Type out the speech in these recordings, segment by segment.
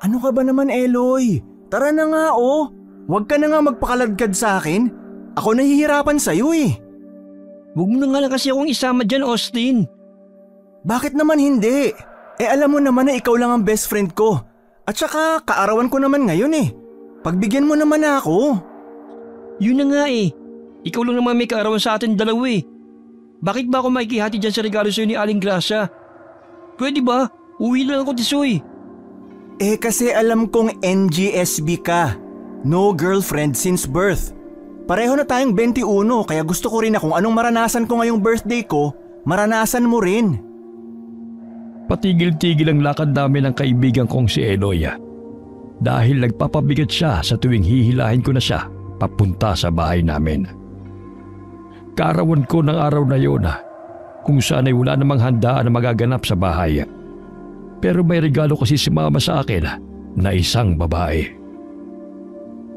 Ano ka ba naman, Eloy? Tara na nga oh. Huwag ka na nga magpakaladkad sa akin. Ako nahihirapan sa'yo eh. Huwag mo na nga lang kasi akong isama dyan, Austin. Bakit naman hindi? Alam mo naman na ikaw lang ang best friend ko. At saka kaarawan ko naman ngayon eh. Pagbigyan mo naman ako. Yun na nga eh. Ikaw lang naman may kaarawan sa atin dalawa eh. Bakit ba ako makikihati dyan sa regalo sa'yo ni Aling Gracia? Pwede ba? Uwi lang ako, Tisoy. Kasi alam kong NGSB ka. No girlfriend since birth. Pareho na tayong 21 kaya gusto ko rin na kung anong maranasan ko ngayong birthday ko, maranasan mo rin. Patigil-tigil ang lakad namin ng kaibigan kong si Eloy dahil nagpapabigat siya sa tuwing hihilahin ko na siya papunta sa bahay namin. Kaarawan ko ng araw na yun kung saan ay wala namang handaan na magaganap sa bahay. Pero may regalo kasi si mama sa akin na isang babae.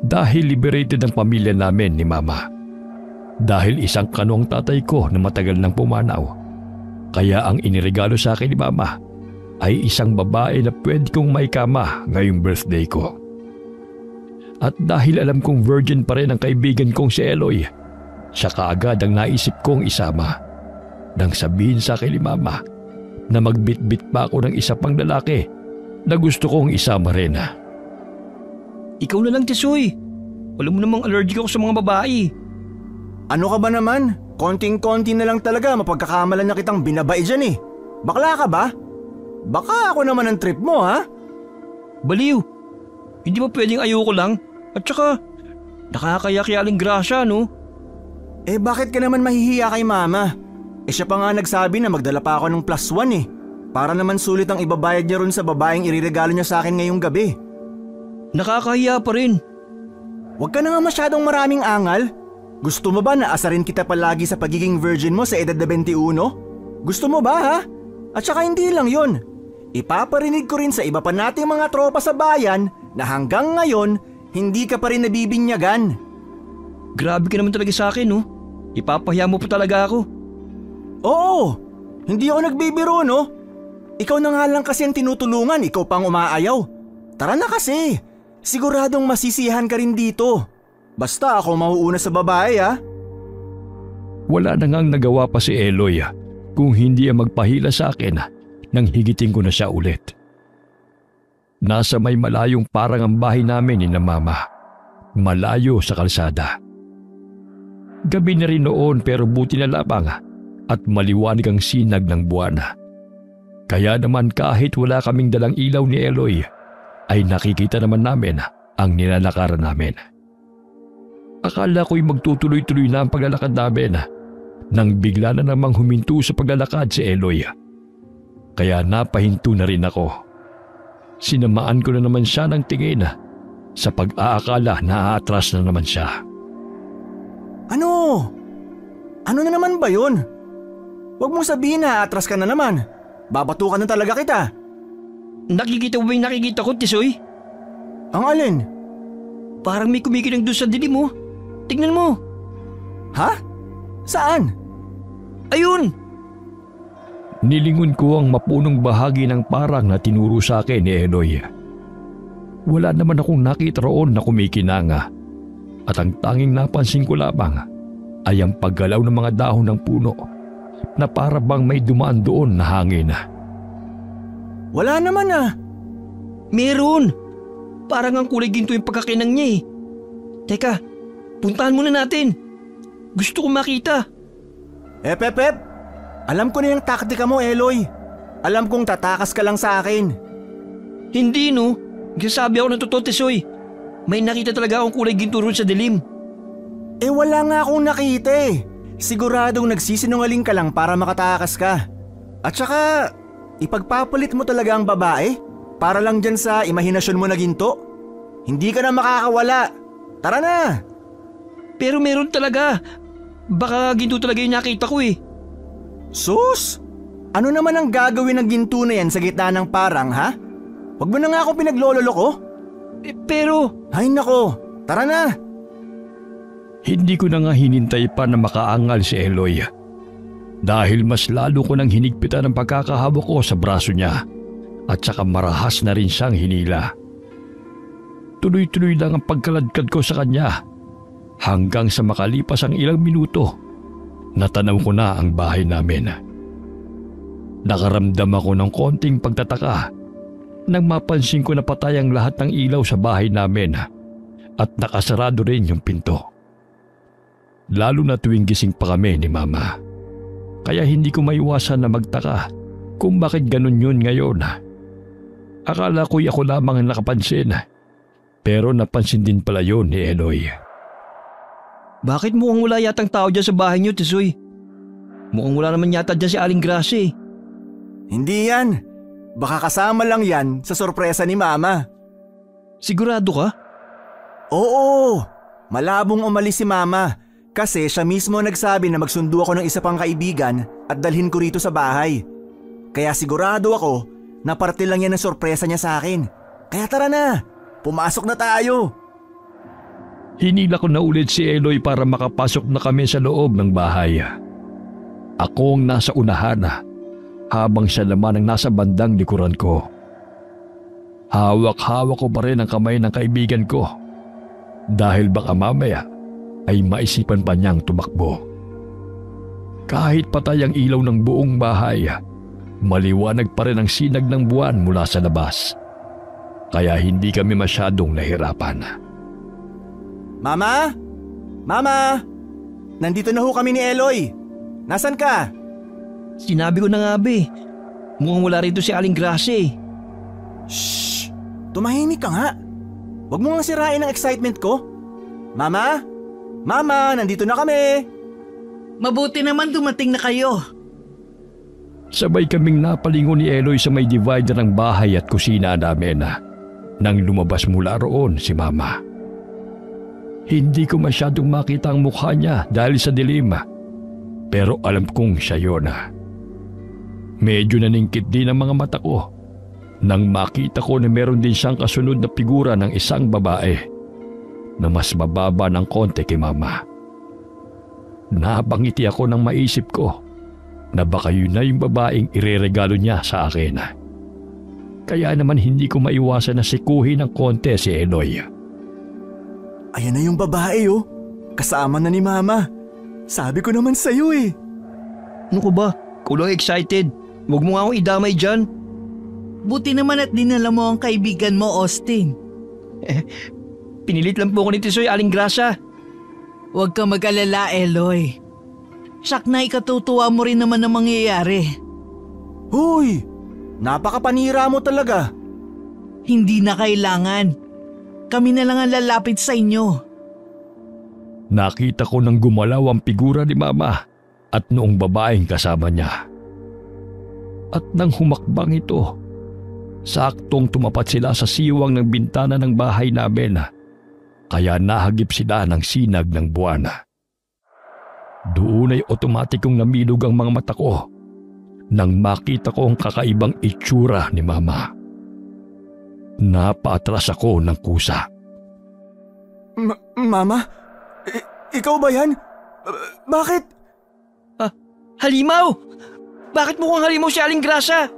Dahil liberated ang pamilya namin ni mama. Dahil isang kano ang tatay ko na matagal nang pumanaw. Kaya ang iniregalo sa akin ni mama ay isang babae na pwede kong maikama ngayong birthday ko. At dahil alam kong virgin pa rin ang kaibigan kong si Eloy, siya kaagad ang naisip kong isama. Nang sabihin sa akin ni mama na magbitbit pa ako ng isa pang lalaki na gusto kong isama rin. Ikaw na lang, Tisoy. Alam mo namang allergic ako sa mga babae. Ano ka ba naman? Konting-konti na lang talaga mapagkakamalan na kitang binabae dyan eh. Bakla ka ba? Baka ako naman ang trip mo ha? Baliw. Hindi ba pwedeng ayoko lang? At saka, nakakaya kay Aling Gracia, no? Bakit ka naman mahihiya kay mama? Siya pa nga nagsabi na magdala pa ako ng +1 eh. Para naman sulit ang ibabayad niya ron sa babaeng iriregalo niya sa akin ngayong gabi. Nakakahiya pa rin. Huwag ka na nga masyadong maraming angal. Gusto mo ba na asarin kita palagi sa pagiging virgin mo sa edad na 21? Gusto mo ba ha? At saka hindi lang yun. Ipaparinig ko rin sa iba pa nating mga tropa sa bayan na hanggang ngayon hindi ka pa rin nabibinyagan. Grabe ka naman talaga sa akin, no? Ipapahiya mo pa talaga ako. Oo, hindi ako nagbibiro, no? Ikaw na nga lang kasi ang tinutulungan, ikaw pang umaayaw. Tara na kasi. Siguradong masisiyahan ka rin dito. Basta ako mauuna sa babae ha. Wala na ngang nagawa pa si Eloy kung hindi ang magpahila sa akin nang higitin ko na siya ulit. Nasa may malayong parang ang bahay namin ni na mama. Malayo sa kalsada. Gabi na rin noon pero buti na lamang at maliwanag ang sinag ng buwan. Kaya naman kahit wala kaming dalang ilaw ni Eloy, ay nakikita naman namin ang nilalakaran namin. Akala ko'y magtutuloy-tuloy na ang paglalakad namin nang bigla na namang huminto sa paglalakad si Eloy. Kaya napahinto na rin ako. Sinamaan ko na naman siya ng tingin sa pag-aakala na aatras na naman siya. Ano? Ano na naman ba yun? Huwag mong sabihin na aatras ka na naman. Babatukan na talaga kita. Nakikita mo ba yung nakikita ko, Tisoy? Ang alin? Parang may kumikinang doon sa dilim mo. Tignan mo. Ha? Saan? Ayun! Nilingon ko ang mapunong bahagi ng parang na tinuro sa akin ni Eloy. Wala naman akong nakita roon na kumikinanga at ang tanging napansin ko lamang ay ang paggalaw ng mga dahon ng puno na para bang may dumaan doon na hangin. Wala naman Meron! Parang ang kulay ginto yung pagkakinang niya eh. Teka, puntahan muna natin. Gusto ko makita. Pep. Alam ko na yung taktika mo, Eloy. Alam kong tatakas ka lang sa akin. Hindi no. Nagsasabi ako ng totoo, Tisoy. May nakita talaga akong kulay ginto ron sa dilim. Wala nga akong nakita eh. Siguradong nagsisinungaling ka lang para makatakas ka. At saka, ipagpapalit mo talaga ang babae? Para lang dyan sa imahinasyon mo na ginto? Hindi ka na makakawala. Tara na! Pero meron talaga. Baka ginto talaga yung nakita ko eh. Sus! Ano naman ang gagawin ng ginto na yan sa gitna ng parang ha? Huwag mo na nga ako pinaglololo ko. Pero… Ay nako, tara na! Hindi ko na nga hinintay pa na makaangal si Eloy. Dahil mas lalo ko nang hinigpitan ang pagkakahawak ko sa braso niya at saka marahas na rin siyang hinila. tuloy-tuloy lang ang pagkaladkad ko sa kanya hanggang sa makalipas ang ilang minuto, natanaw ko na ang bahay namin. Nakaramdam ako ng konting pagtataka nang mapansin ko na patay ang lahat ng ilaw sa bahay namin at nakasarado rin yung pinto. Lalo na tuwing gising pa kami ni Mama. Kaya hindi ko maiwasan na magtaka kung bakit ganun yun ngayon. Akala ko'y ako lamang ang nakapansin, pero napansin din pala yun ni Eloy. Bakit mukhang wala yatang tao dyan sa bahay niyo, Tisoy? Mukhang wala naman yata dyan si Aling Gracia eh. Hindi yan. Baka kasama lang yan sa sorpresa ni Mama. Sigurado ka? Oo, malabong umalis si Mama kasi siya mismo nagsabi na magsundo ako ng isa pang kaibigan at dalhin ko rito sa bahay. Kaya sigurado ako na parte lang yan ng sorpresa niya sa akin. Kaya tara na, pumasok na tayo. Hinila ko na ulit si Eloy para makapasok na kami sa loob ng bahay. Ako ang nasa unahan habang siya naman ang nasa bandang likuran ko. Hawak-hawak ko pa rin ang kamay ng kaibigan ko dahil baka mamaya ay maisipan pa niyang tumakbo. Kahit patay ang ilaw ng buong bahay, maliwanag pa rin ang sinag ng buwan mula sa labas. Kaya hindi kami masyadong nahirapan. Mama? Mama? Nandito na ho kami ni Eloy. Nasaan ka? Sinabi ko na nga be. Mukhang wala rito si Aling Gracia eh. Shhh! Tumahimik ka nga. Huwag mo nga sirain ang excitement ko. Mama? Mama, nandito na kami. Mabuti naman dumating na kayo. Sabay kaming napalingon ni Eloy sa may divider ng bahay at kusina namin nang lumabas mula roon si Mama. Hindi ko masyadong makita ang mukha niya dahil sa dilim, pero alam kong siya yun. Medyo naningkit din ang mga mata ko nang makita ko na meron din siyang kasunod na figura ng isang babae na mas mababa ng konti kay Mama. Napangiti ako nang maisip ko na baka yun na yung babaeng ireregalo niya sa akin. Kaya naman hindi ko maiwasan na sikuhin ng konti si Eloy. Ayan na yung babae oh. Kasama na ni Mama. Sabi ko naman sa'yo eh. Ano ko ba? Kulang excited. Huwag mo nga akong idamay dyan. Buti naman at dinala mo ang kaibigan mo, Austin. Pinilit lang po ko ni Tisoy, Aling Gracia. Huwag ka mag-alala, Eloy. Siyak na ikatutuwa mo rin naman ang mangyayari. Hoy! Napakapanira mo talaga. Hindi na kailangan. Kami na lang ang lalapit sa inyo. Nakita ko nang gumalaw ang figura ni Mama at noong babaeng kasama niya. At nang humakbang ito, saktong tumapat sila sa siwang ng bintana ng bahay namin, kaya nahagip sila ng sinag ng buwan. Doon ay otomatikong namilog ang mga mata ko nang makita ko ang kakaibang itsura ni Mama. Napaatras ako ng kusa. Mama? Ikaw ba yan? Bakit? Halimaw! Bakit mukhang halimaw si Aling Gracia?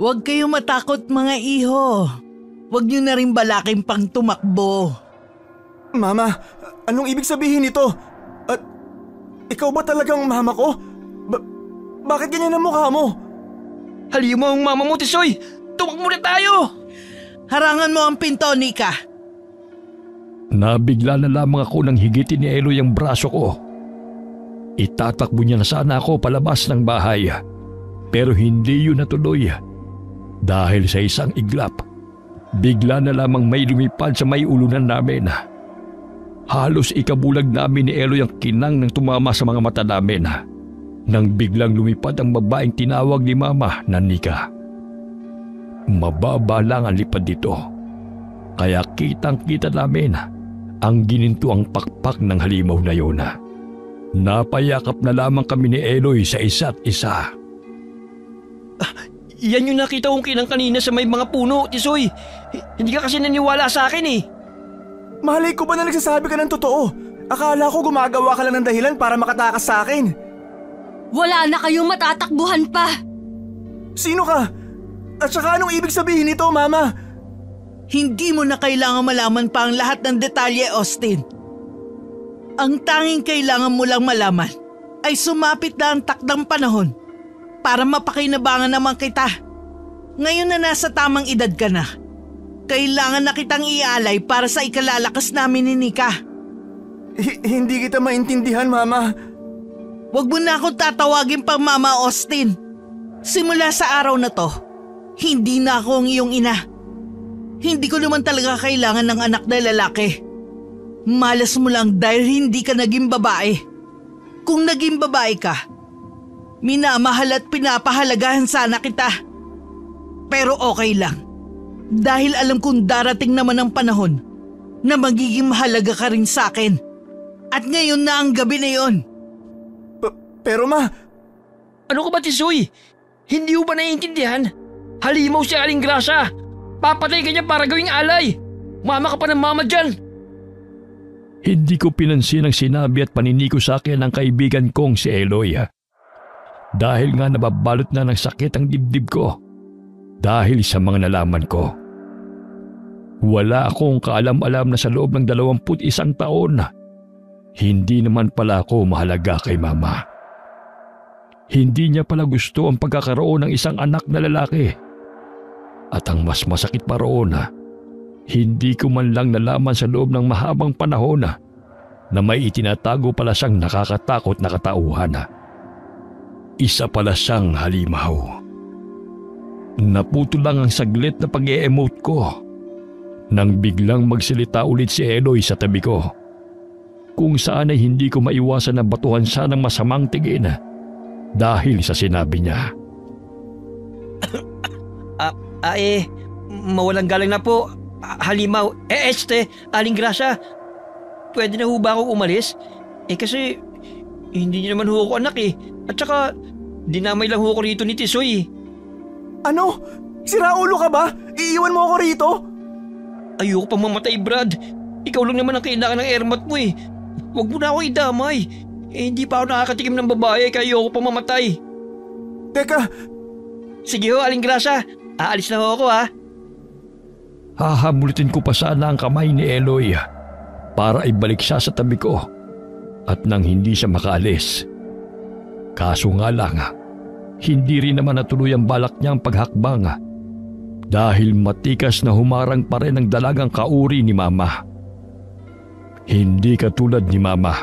Huwag kayong matakot mga iho. Huwag niyo na rin balakin pang tumakbo. Mama, anong ibig sabihin nito? At ikaw ba talagang mama ko? Bakit ganyan ang mukha mo? Halimaw ang mama mo, Tisoy! Tumakbo na tayo! Harangan mo ang pinto, Nika. Nabigla na lamang ako nang higitin ni Eloy ang braso ko. Itatakbo niya na sana ako palabas ng bahay. Pero hindi yun natuloy. Dahil sa isang iglap, bigla na lamang may lumipad sa may ulunan namin. Halos ikabulag namin ni Eloy ang kinang nang tumama sa mga mata namin. Nang biglang lumipad ang babaeng tinawag ni Mama na Nika. Mababa lang ang lipad dito. Kaya kitang-kita namin ang ginintuang pakpak ng halimaw na yun. Napayakap na lamang kami ni Eloy sa isa't isa. Yan yung nakita kong kinang kanina sa may mga puno, Tisoy. Hindi ka kasi naniwala sa akin eh. Malay ko ba na nagsasabi ka ng totoo? Akala ko gumagawa ka lang ng dahilan para makatakas sa akin. Wala na kayong matatakbuhan pa. Sino ka? At saka anong ibig sabihin nito, Mama? Hindi mo na kailangan malaman pa ang lahat ng detalye, Austin. Ang tanging kailangan mo lang malaman ay sumapit na ang takdang panahon para mapakinabangan naman kita. Ngayon na nasa tamang edad ka na, kailangan na kitang ialay para sa ikalalakas namin ni Nika. Hindi kita maintindihan, Mama. Huwag mo na akong tatawagin pang Mama, Austin. Simula sa araw na to, hindi na ako ang iyong ina. Hindi ko naman talaga kailangan ng anak na lalaki. Malas mo lang dahil hindi ka naging babae. Kung naging babae ka, minamahal at pinapahalagahan sana kita. Pero okay lang. Dahil alam kong darating naman ang panahon na magiging mahalaga ka rin sa akin. At ngayon na ang gabi na yon. Pero Ma... Ano ka ba, Tisoy? Hindi mo ba naiintindihan? Halimaw si Aling Grasa. Papatay ka niya para gawing alay. Mama ka pa ng mama dyan. Hindi ko pinansin ang sinabi at paniniko sa akin ng kaibigan kong si Eloy. Dahil nga nababalot na ng sakit ang dibdib ko. Dahil sa mga nalaman ko. Wala akong kaalam-alam na sa loob ng 21 taon, hindi naman pala ako mahalaga kay Mama. Hindi niya pala gusto ang pagkakaroon ng isang anak na lalaki. At ang mas masakit pa roon, hindi ko man lang nalaman sa loob ng mahabang panahon na may itinatago pala siyang nakakatakot na katauhan. Isa pala siyang halimaw. Naputo lang ang saglit na pag-e-emote ko nang biglang magsalita ulit si Eloy sa tabi ko. Kung saan ay hindi ko maiwasan na batuhan siya ng masamang tingin dahil sa sinabi niya. Mawalang galang na po. Halimaw. Aling Grasa, pwede na ho ba ako umalis? Kasi hindi niyo naman ho ako anak At saka, dinamay lang ho ako rito ni Tisoy. Ano? Siraulo ka ba? Iiwan mo ako rito? Ayoko pang mamatay, Brad. Ikaw lang naman ang kailangan ng airmat mo Huwag mo na ako idamay. Hindi pa ako nakakatikim ng babae kaya ayoko pang mamatay. Teka! Sige ho, Aling Grasa. Aalis na ho ako Hahamulitin ko pa sana ang kamay ni Eloy para ibalik siya sa tabi ko at nang hindi siya makaalis. Kaso nga lang, hindi rin naman natuloy ang balak niyang paghakbang dahil matikas na humarang pa rin ang dalagang kauri ni Mama. Hindi katulad ni Mama,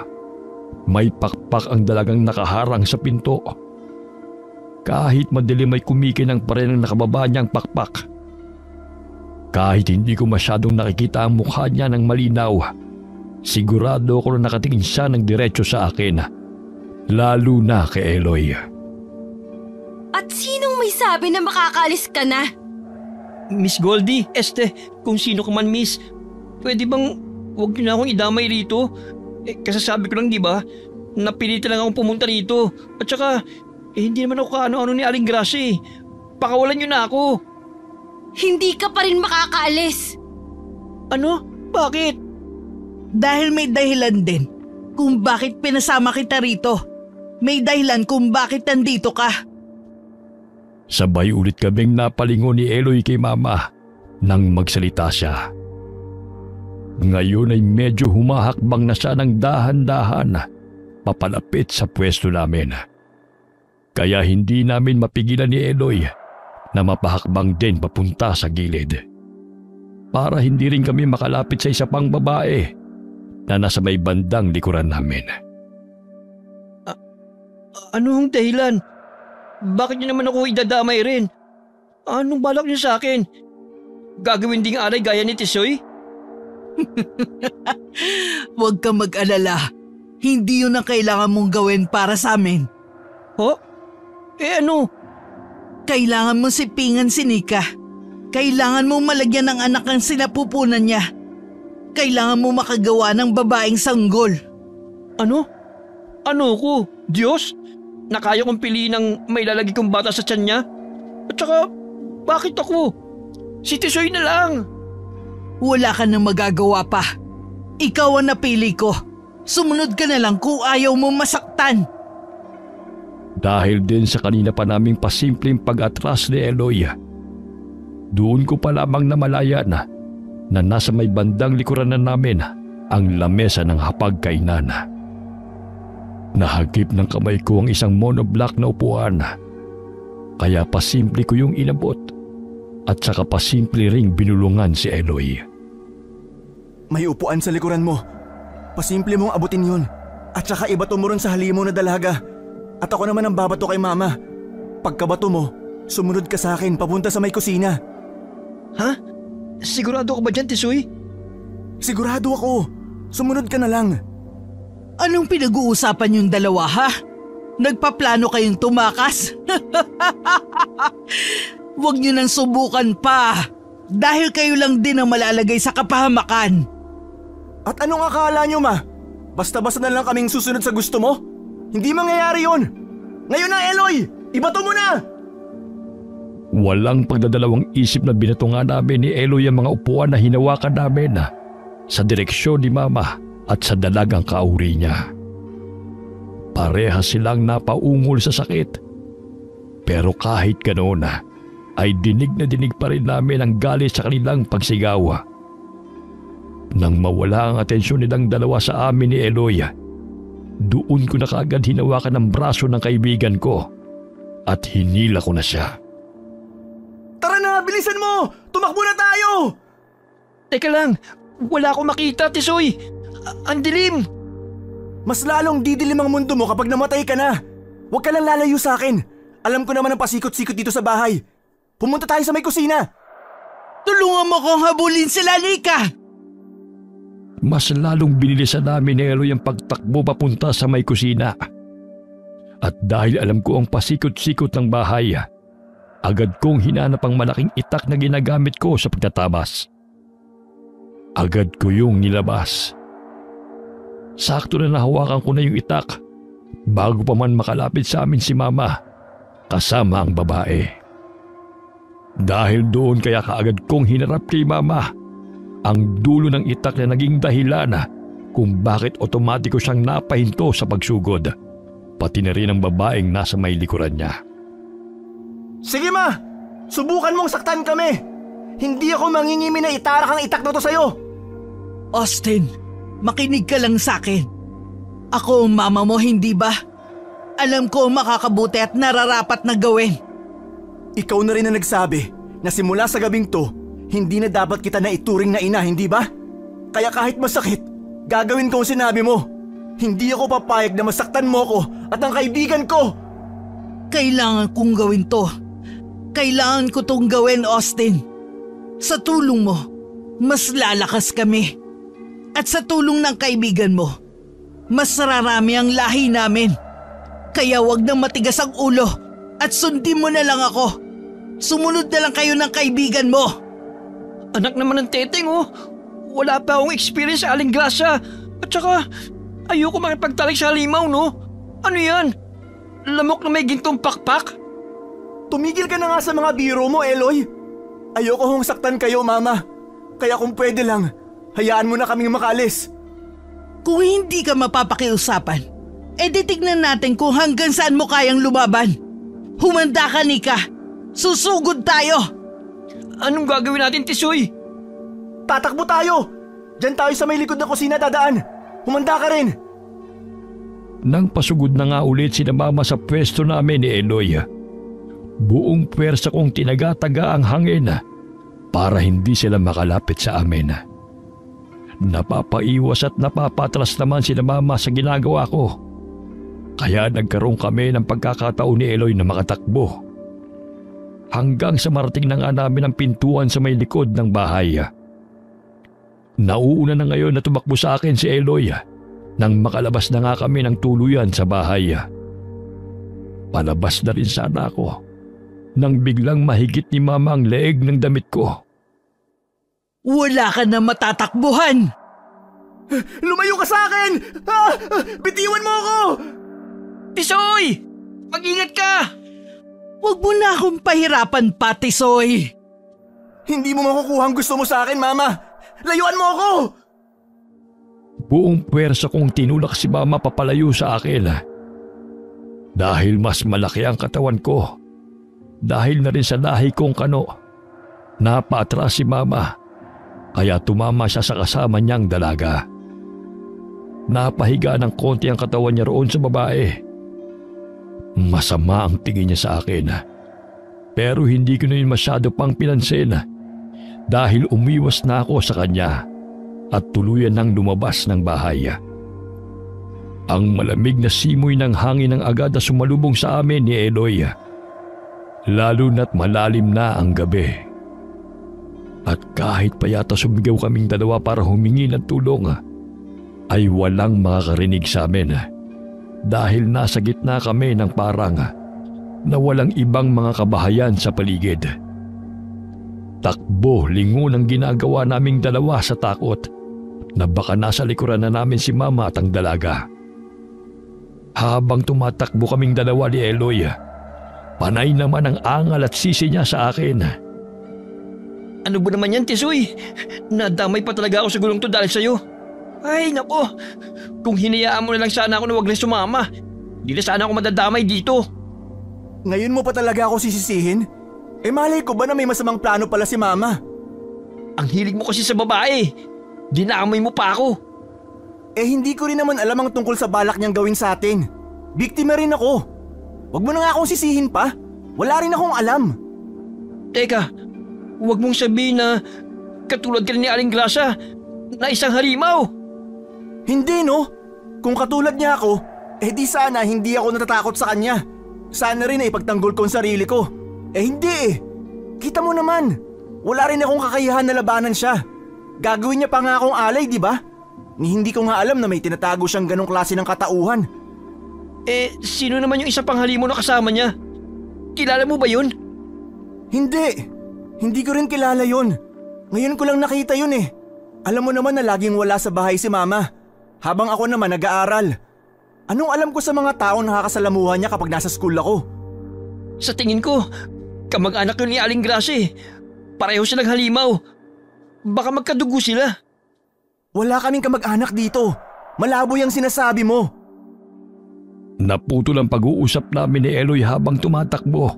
may pakpak ang dalagang nakaharang sa pinto. Kahit madilim ay kumikinang pa rin ang nakababa niyang pakpak. Kahit hindi ko masyadong nakikita ang mukha niya ng malinaw, sigurado ako na nakatingin siya ng diretso sa akin, lalo na kay Eloy. At sinong may sabi na makakaalis ka na? Miss Goldie, kung sino ka man, Miss, pwede bang huwag niyo na akong idamay rito? Kasasabi ko lang, di ba? Napilitan lang akong pumunta rito. At saka, hindi naman ako kaano-ano ni Aling Grasa Pakawalan niyo na ako. Hindi ka pa rin makakaalis. Ano? Bakit? Dahil may dahilan din kung bakit pinasama kita rito. May dahilan kung bakit nandito ka. Sabay ulit kaming napalingon ni Eloy kay Mama nang magsalita siya. Ngayon ay medyo humahakbang na siya ng dahan-dahan papalapit sa pwesto namin. Kaya hindi namin mapigilan ni Eloy na mapahakbang din papunta sa gilid. Para hindi rin kami makalapit sa isa pang babae na nasa may bandang likuran namin. Ano ang dahilan? Bakit niyo naman ako idadamay rin? Anong balak niyo sa akin? Gagawin ding alay gaya ni Tisoy? Huwag kang mag-alala. Hindi yun ang kailangan mong gawin para sa amin. Ano? Kailangan mo sipingan si Nika. Kailangan mo malagyan ng anak ang sinapupunan niya. Kailangan mo makagawa ng babaeng sanggol. Ano? Ano ko? Diyos? Nakaya kong piliin ng may lalagi kong bata sa tiyan niya? At saka, bakit ako? Si Tisoy na lang. Wala ka nang magagawa pa. Ikaw ang napili ko. Sumunod ka na lang kung ayaw mo masaktan. Dahil din sa kanina pa naming pasimpleng pag-atras ni Eloy, doon ko pa lamang namalayan na nasa may bandang likuran na namin ang lamesa ng hapagkainan. Nahagip ng kamay ko ang isang monoblock na upuan, kaya pasimple ko yung inabot at saka pasimple ring binulungan si Eloy. May upuan sa likuran mo. Pasimple mong abutin yun. At saka ibato mo ron sa halimaw na dalaga. At ako naman ang babato kay mama. Pagkabato mo, sumunod ka sa akin papunta sa may kusina. Ha? Sigurado ka ba dyan, Tisoy? Sigurado ako. Sumunod ka na lang. Anong pinag-uusapan yung dalawa, ha? Nagpaplano kayong tumakas? Huwag niyo nang subukan pa. Dahil kayo lang din ang malalagay sa kapahamakan. At anong akala nyo, ma? Basta-basta na lang kaming susunod sa gusto mo? Hindi mangyayari yun. Ngayon na, Eloy! Ibato mo na! Walang pagdadalawang isip na binato nga namin ni Eloy ang mga upuan na hinawakan namin sa direksyon ni Mama at sa dalagang kauri niya. Parehas silang napaungol sa sakit. Pero kahit ganoon ay dinig na dinig pa rin namin ang galit sa kanilang pagsigaw. Nang mawala ang atensyon nilang dalawa sa amin ni Eloy, doon ko na kaagad hinawakan ang braso ng kaibigan ko at hinila ko na siya. Tara na, bilisan mo! Tumakbo na tayo! Teka lang, wala akong makita, Tisoy. Ang dilim! Mas lalong didilim ang mundo mo kapag namatay ka na. Huwag ka lang lalayo sa akin. Alam ko naman ang pasikot-sikot dito sa bahay. Pumunta tayo sa may kusina. Tulungan mo kong habulin sila, Nika! Mas lalong binilisan namin ni Eloy ang pagtakbo papunta sa may kusina. At dahil alam ko ang pasikot-sikot ng bahay, agad kong hinanap ang malaking itak na ginagamit ko sa pagtatabas. Agad ko yung nilabas. Sakto na nahawakan ko na yung itak bago pa man makalapit sa amin si Mama kasama ang babae. Dahil doon kaya kaagad kong hinarap kay Mama ang dulo ng itak na naging dahilan kung bakit otomatiko siyang napahinto sa pagsugod, pati na rin ang babaeng nasa may likuran niya. Sige, ma! Subukan mong saktan kami! Hindi ako mangingimi na itarak ang itak na to sa'yo! Austin, makinig ka lang sa akin. Ako ang mama mo, hindi ba? Alam ko makakabuti at nararapat na gawin. Ikaw na rin ang nagsabi na simula sa gabing to, hindi na dapat kita na ituring na ina, hindi ba? Kaya kahit masakit, gagawin ko ang sinabi mo. Hindi ako papayag na masaktan mo ko at ang kaibigan ko. Kailangan kong gawin to. Kailangan ko tong gawin, Austin. Sa tulong mo, mas lalakas kami. At sa tulong ng kaibigan mo, mas rarami ang lahi namin. Kaya wag nang matigas ang ulo at sundin mo na lang ako. Sumunod na lang kayo ng kaibigan mo. Anak naman ng teteng, oh. Wala pa akong experience sa aling grasya. At saka, ayoko makipagtalik sa halimaw, no? Ano yan? Lamok na may gintong pakpak? Tumigil ka na nga sa mga biro mo, Eloy. Ayoko hong saktan kayo, Mama. Kaya kung pwede lang, hayaan mo na kaming makalis. Kung hindi ka mapapakiusapan, edi tignan natin kung hanggang saan mo kayang lumaban. Humanda ka, Nika. Susugod tayo. Anong gagawin natin, Tisoy? Tatakbo tayo! Diyan tayo sa may likod ng kusina dadaan. Humanda ka rin! Nang pasugod na nga ulit sina Mama sa pwesto namin ni Eloy, buong pwersa kong tinagataga ang hangin para hindi sila makalapit sa amin. Napapaiwas at napapatras naman sina Mama sa ginagawa ko. Kaya nagkaroon kami ng pagkakataon ni Eloy na makatakbo. Hanggang sa marating na nga namin ang pintuan sa may likod ng bahay. Nauuna na ngayon na tumakbo sa akin si Eloy nang makalabas na nga kami ng tuluyan sa bahay. Palabas na rin sana ako nang biglang mahigit ni Mama ang leeg ng damit ko. Wala ka na matatakbuhan! Lumayo ka sa akin! Bitiwan mo ako! Tisoy! Mag-ingat ka! Huwag mo na akong pahirapan pa, Tisoy! Hindi mo makukuha ang gusto mo sa akin, Mama! Layuan mo ako! Buong pwersa kong tinulak si Mama papalayo sa akin. Dahil mas malaki ang katawan ko. Dahil na rin sa lahi kong kano. Napaatras si Mama. kaya tumama siya sa kasama niyang dalaga. Napahiga ng konti ang katawan niya roon sa babae. Masama ang tingin niya sa akin. Pero hindi ko na yun masyado pang pinansin dahil umiwas na ako sa kanya at tuluyan nang lumabas ng bahay. Ang malamig na simoy ng hangin ang agad na sumalubong sa amin ni Eloy. Lalo na't malalim na ang gabi. At kahit pa yata sumigaw kaming dalawa para humingi ng tulong, ay walang makakarinig sa amin dahil nasa gitna kami ng parang na walang ibang mga kabahayan sa paligid. Takbo lingon ang ginagawa naming dalawa sa takot na baka nasa likuran na namin si Mama at ang dalaga. Habang tumatakbo kaming dalawa ni Eloy, panay naman ang angal at sisi niya sa akin. Ano ba naman yan, Tisoy? Nadamay pa talaga ako sa gulong to dahil sa'yo. Ay, nako. Kung hinayaan mo na lang sana ako na wag na sumama, di na sana ako madadamay dito. Ngayon mo pa talaga ako sisisihin? Malay ko ba na may masamang plano pala si Mama? Ang hilig mo kasi sa babae. Dinamay mo pa ako. Hindi ko rin naman alam ang tungkol sa balak niyang gawin sa atin. Biktima rin ako. Wag mo na nga akong sisihin pa. Wala rin akong alam. Teka, wag mong sabihin na katulad ka ni Aling Gracia na isang halimaw. Hindi no. Kung katulad niya ako, di sana hindi ako natatakot sa kanya. Sana rin ipagtanggol ko ang sarili ko. Hindi. Kita mo naman, wala rin akong kakayahan na labanan siya. Gagawin niya pa nga akong alay, di ba? Ni hindi ko nga alam na may tinatago siyang ganong klase ng katauhan. Sino naman yung isa pang halimaw na kasama niya? Kilala mo ba yun? Hindi. Hindi ko rin kilala yun. Ngayon ko lang nakita yun . Alam mo naman na laging wala sa bahay si Mama. Habang ako naman nag-aaral. Anong alam ko sa mga taong nakakasalamuhan niya kapag nasa school ako? Sa tingin ko, kamag-anak yun ni Aling Gracia. Pareho silang halimaw. Baka magkadugo sila. Wala kaming kamag-anak dito. Malabo yung sinasabi mo. Naputol ang pag-uusap namin ni Eloy habang tumatakbo.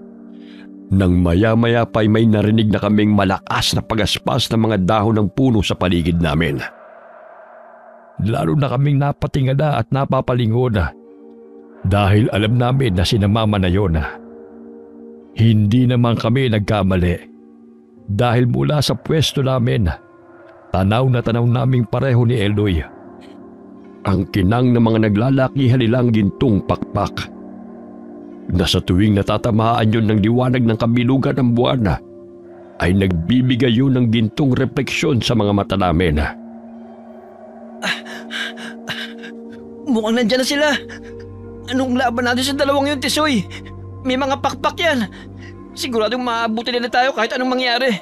Nang maya-maya pa'y may narinig na kaming malakas na pagaspas ng mga dahon ng puno sa paligid namin. Lalo na kaming napatingala at napapalingon dahil alam namin na sina Mama na yun. Hindi naman kami nagkamali dahil mula sa pwesto namin, tanaw na tanaw naming pareho ni Eloy. Ang kinang ng mga naglalakihan nilang gintong pakpak. Na sa tuwing natatamaan yun ng liwanag ng kabilugan ng buwan, ay nagbibigay yun ng gintong refleksyon sa mga mata namin. Mukhang nandyan na sila. Anong laban natin sa dalawang yun, Tisoy? May mga pakpak yan. Siguradong maabuti nila tayo kahit anong mangyari.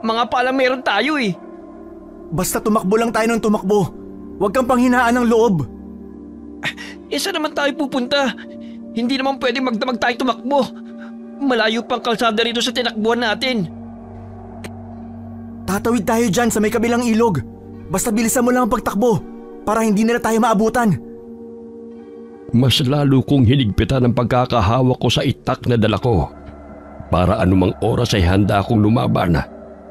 Mga pala meron tayo . Basta tumakbo lang tayo ng tumakbo. Huwag kang panghinaan ng loob. Saan naman tayo pupunta? Hindi naman pwede magdamag tayo tumakbo. Malayo pang kalsada rito sa tinakbuhan natin. Tatawid tayo dyan sa may kabilang ilog. Basta bilisan mo lang ang pagtakbo para hindi nila tayo maabutan. Mas lalo kong hinigpitan ang pagkakahawak ko sa itak na dala ko para anumang oras ay handa akong lumaban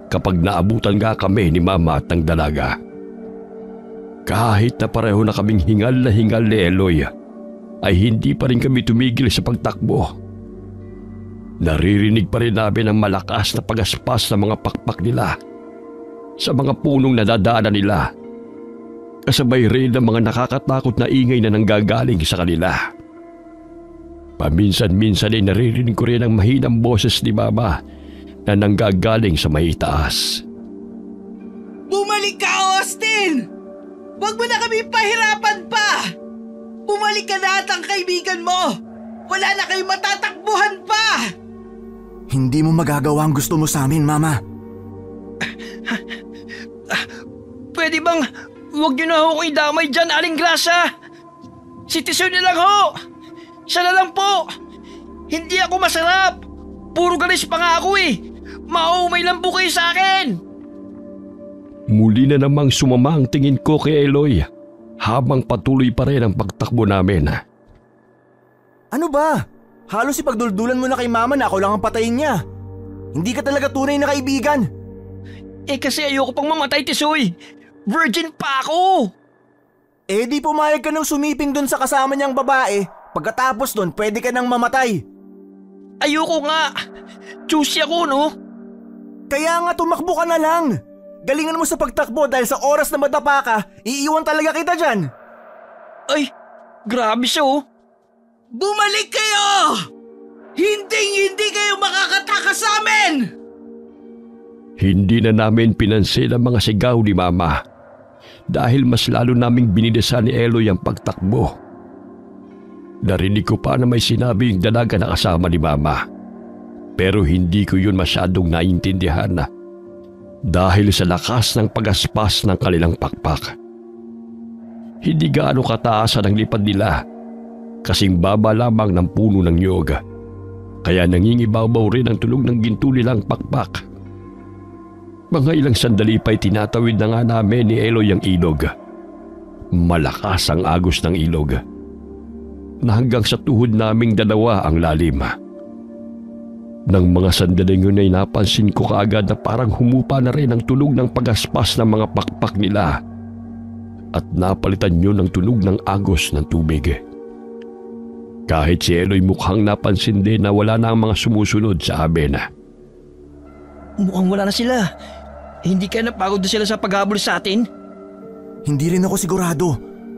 kapag naabutan nga kami ni Mama at ng dalaga. Kahit na pareho na kaming hingal na hingal ni Eloy, ay hindi pa rin kami tumigil sa pagtakbo. Naririnig pa rin namin ang malakas na pagaspas ng mga pakpak nila sa mga punong nadadaanan nila. Kasabay rin ng mga nakakatakot na ingay na nanggagaling sa kanila. Paminsan-minsan ay naririnig ko rin ang mahinang boses ni Mama na nanggagaling sa may itaas. Bumalik ka, Austin! Huwag mo na kami pahirapan pa! Bumalik ka na at ang kaibigan mo! Wala na kayong matatakbuhan pa! Hindi mo magagawa ang gusto mo sa amin, Mama. Pwede bang huwag niyo na ako idamay dyan, Aling Gracia? Si Tisoy na lang ho! Siya na lang po! Hindi ako masarap! Puro galis pa nga ako . Maumay lang po kayo sa akin! Muli na namang sumama ang tingin ko kay Eloy habang patuloy pa rin ang pagtakbo namin. Ano ba? Halos ipagduldulan mo na kay Mama na ako lang ang patayin niya. Hindi ka talaga tunay na kaibigan. Kasi ayoko pang mamatay, Tisoy. Virgin pa ako. Di pumayag ka nang sumiping dun sa kasama niyang babae. Pagkatapos dun, pwede ka nang mamatay. Ayoko nga. Choosy ako, no? Kaya nga tumakbo ka na lang. Galingan mo sa pagtakbo dahil sa oras na madapa ka, iiwan talaga kita dyan. Ay, grabe siya, oh. Bumalik kayo! Hindi kayo makakatakas sa amin! Hindi na namin pinansin ang mga sigaw ni Mama dahil mas lalo naming binidesan ni Eloy ang pagtakbo. Narinig ko pa na may sinabi yung dalaga na kasama ni Mama, pero hindi ko yun masyadong naintindihan dahil sa lakas ng pagaspas ng kanilang pakpak. Hindi gaano kataasan ang lipad nila, kasing baba lamang ng puno ng nyog, kaya nangingibabaw rin ang tunog ng ginto nilang pakpak. Mga ilang sandali pa'y tinatawid na nga namin ni Eloy ang ilog. Malakas ang agos ng ilog na hanggang sa tuhod naming dalawa ang lalim. Nang mga sandaling yun ay napansin ko kaagad na parang humupa na rin ang tunog ng pagaspas ng mga pakpak nila at napalitan yun ng tunog ng agos ng tubig. Kahit si Eloy mukhang napansin din na wala na ang mga sumusunod sa amin. Mukhang wala na sila. Hindi kaya napagod na sila sa paghabol sa atin? Hindi rin ako sigurado,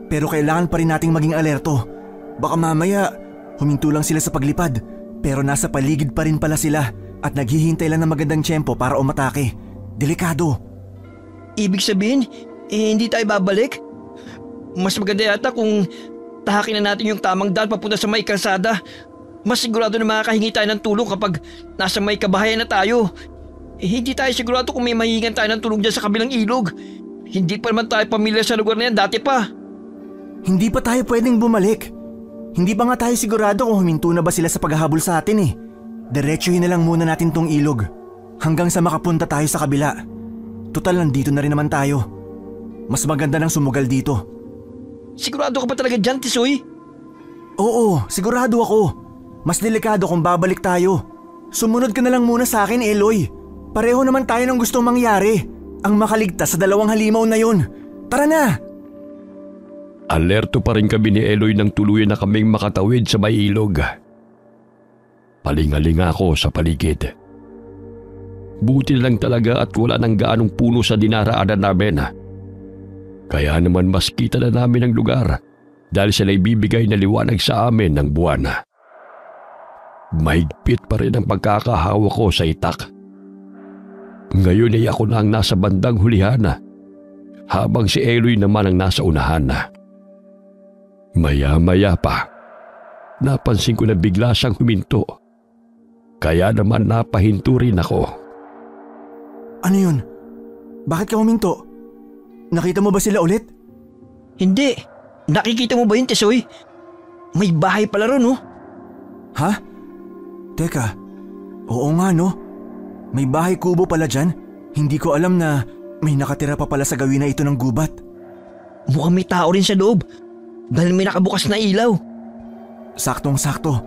pero kailangan pa rin nating maging alerto. Baka mamaya, huminto lang sila sa paglipad, pero nasa paligid pa rin pala sila at naghihintay lang ng magandang tiyempo para umatake. Delikado. Ibig sabihin, hindi tayo babalik? Mas maganda yata kung tahakin na natin yung tamang daan papunta sa may kalsada. Mas sigurado na makakahingi tayo ng tulong kapag nasa may kabahayan na tayo. Hindi tayo sigurado kung may mahingan tayo ng tulong dyan sa kabilang ilog. Hindi pa naman tayo pamilyar sa lugar na yan dati pa. Hindi pa tayo pwedeng bumalik. Hindi pa nga tayo sigurado kung huminto na ba sila sa paghahabol sa atin eh. Diretsuhin na lang muna natin tong ilog hanggang sa makapunta tayo sa kabila. Tutal nandito na rin naman tayo. Mas maganda nang sumugal dito. Sigurado ka ba talaga dyan, Tisoy? Oo, sigurado ako. Mas delikado kung babalik tayo. Sumunod ka na lang muna sa akin, Eloy. Pareho naman tayo ng gustong mangyari. Ang makaligtas sa dalawang halimaw na yun. Tara na! Alerto pa rin kami ni Eloy nang tuluyan na kaming makatawid sa may ilog. Palingalinga ako sa paligid. Buti lang talaga at wala nang gaanong puno sa dinaraanan namin. Kaya naman mas kita na namin ang lugar dahil sila ibibigay na liwanag sa amin ng buwan. Mahigpit pa rin ang pagkakahawa ko sa itak. Ngayon ay ako na ang nasa bandang hulihan habang si Eloy naman ang nasa unahan. Maya-maya pa, napansin ko na bigla siyang huminto. Kaya naman napahinto rin ako. Ano yun? Bakit ka huminto? Nakita mo ba sila ulit? Hindi. Nakikita mo ba yun, Tisoy? May bahay pala ron, no? Ha? Teka, oo nga no. May bahay kubo pala dyan. Hindi ko alam na may nakatira pa pala sa gawin na ito ng gubat. Mukhang may tao rin sa loob dahil may nakabukas na ilaw. Saktong-sakto.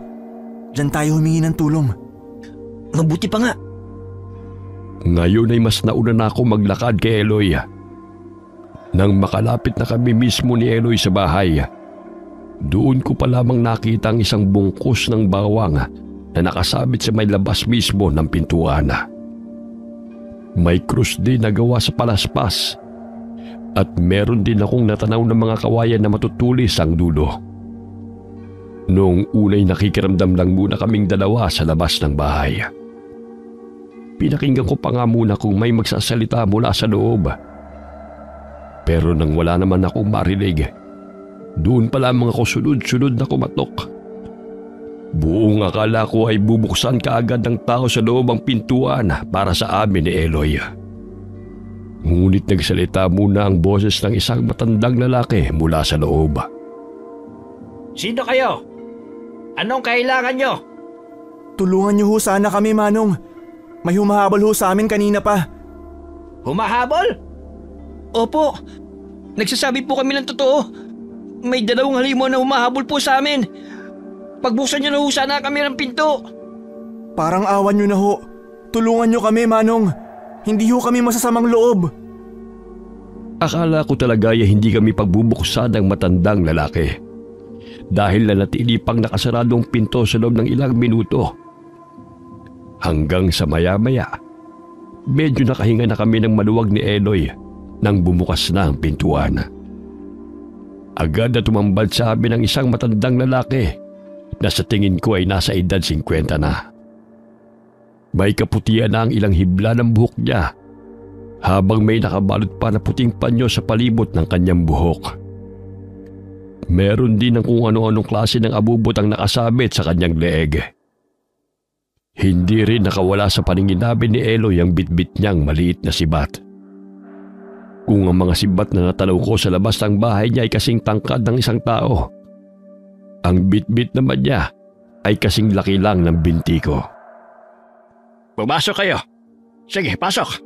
Diyan tayo humingi ng tulong. Mabuti pa nga. Ngayon ay mas nauna na ako maglakad kay Eloy. Nang makalapit na kami mismo ni Eloy sa bahay, doon ko pa lamang nakita ang isang bungkus ng bawang na nakasabit sa may labas mismo ng pintuan. May krus din na gawa sa palaspas at meron din akong natanaw ng mga kawayan na matutulis ang dulo. Noong unay nakikiramdam lang muna kaming dalawa sa labas ng bahay. Pinakinggan ko pa nga muna kung may magsasalita mula sa loob. Pero nang wala naman akong marinig, doon pa lamang ako sunod-sunod na kumatok. Buong akala ko ay bubuksan kaagad ng tao sa loob ang pintuan para sa amin ni Eloy. Ngunit nagsalita muna ang boses ng isang matandang lalaki mula sa loob. Sino kayo? Anong kailangan nyo? Tulungan niyo ho sana kami, Manong. May humahabol ho sa amin kanina pa. Humahabol? Opo. Nagsasabi po kami ng totoo. May dalawang halimaw na humahabol po sa amin. Pagbuksan niyo na ho sana kami ng pinto. Parang awan niyo na ho. Tulungan niyo kami, Manong. Hindi ho kami masasamang loob. Akala ko talaga ay hindi kami pagbubuksan ng matandang lalaki. Dahil nanatili pang nakasaradong pinto sa loob ng ilang minuto. Hanggang sa maya-maya, medyo nakahinga na kami ng maluwag ni Eloy nang bumukas na ang pintuan. Agad na tumambad sa amin ang isang matandang lalaki na sa tingin ko ay nasa edad 50 na. May kaputian na ang ilang hibla ng buhok niya habang may nakabalot pa na puting panyo sa palibot ng kanyang buhok. Meron din ng kung ano-anong klase ng abubot ang nakasabit sa kanyang leeg. Hindi rin nakawala sa paningin namin ni Eloy ang bitbit niyang maliit na sibat. Kung ang mga sibat na natanaw ko sa labas ng bahay niya ay kasing tangkad ng isang tao, ang bitbit naman niya ay kasing laki lang ng binti ko. Pumasok kayo. Sige, pasok.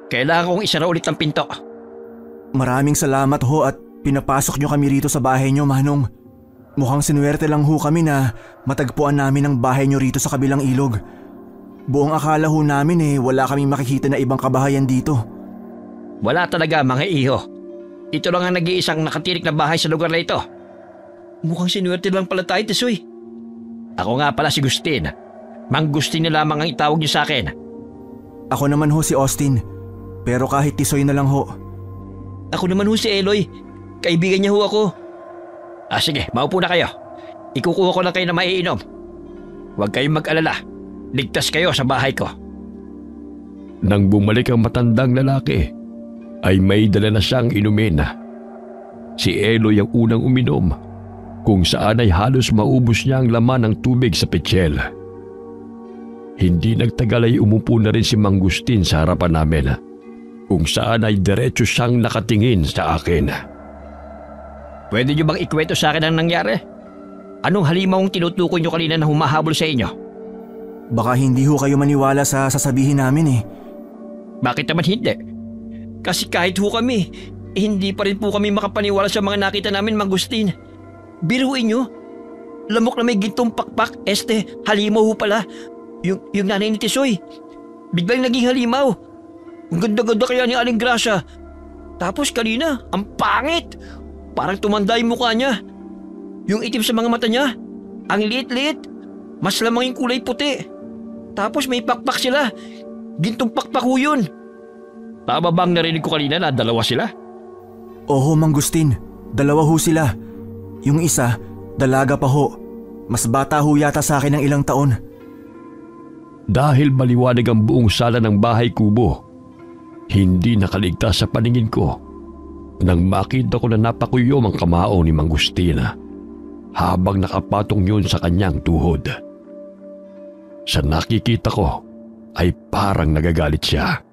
Kailangan kong isara ulit ang pinto. Maraming salamat ho at pinapasok nyo kami rito sa bahay nyo, Manong. Mukhang sinuwerte lang ho kami na matagpuan namin ang bahay nyo rito sa kabilang ilog. Buong akala ho namin wala kaming makikita na ibang kabahayan dito. Wala talaga mga iho. Ito lang ang nag-iisang nakatirik na bahay sa lugar na ito. Mukhang sinuwerte lang pala tayo, Tisoy. Ako nga pala si Gustin. Mang Gustin na lamang ang itawag niyo sa akin. Ako naman ho si Austin. Pero kahit Tisoy na lang ho. Ako naman ho si Eloy. Kaibigan niya ho ako. Sige, maupo na kayo. Ikukuha ko lang kayo na maiinom. Huwag kayong mag-alala. Ligtas kayo sa bahay ko. Nang bumalik ang matandang lalaki, ay may dala na siyang inumin. Si Eloy ang unang uminom, kung saan ay halos maubos niya ang laman ng tubig sa petsyel. Hindi nagtagal ay umupo na rin si Mang Gustin sa harapan namin, kung saan ay diretso siyang nakatingin sa akin. Pwede niyo bang ikwento sa akin ang nangyari? Anong halimaw ang tinutukoy niyo kanina na humahabol sa inyo? Baka hindi ho kayo maniwala sa sasabihin namin Bakit naman hindi? Kasi kahit ho kami, hindi pa rin po kami makapaniwala sa mga nakita namin, Mang Gustin. Biruin niyo, lamok na may gintong pakpak, halimaw ho pala. Yung nanay ni Tisoy, biglang naging halimaw. Ang ganda-ganda kaya ni Aling Gracia. Tapos kanina, ang pangit. Parang tumanda yung mukha niya. Yung itim sa mga mata niya, ang liit-liit. Mas lamang yung kulay puti. Tapos may pakpak sila. Gintong pakpak ho yun. Tama bang narinig ko kanina na dalawa sila? Oo, Mang Gustin. Dalawa ho sila. Yung isa, dalaga pa ho. Mas bata ho yata sa akin ng ilang taon. Dahil maliwanag ang buong sala ng bahay kubo, hindi nakaligtas sa paningin ko nang makita ko na napakuyom ang kamao ni Mang Gustin habang nakapatong yun sa kanyang tuhod. Sa nakikita ko ay parang nagagalit siya.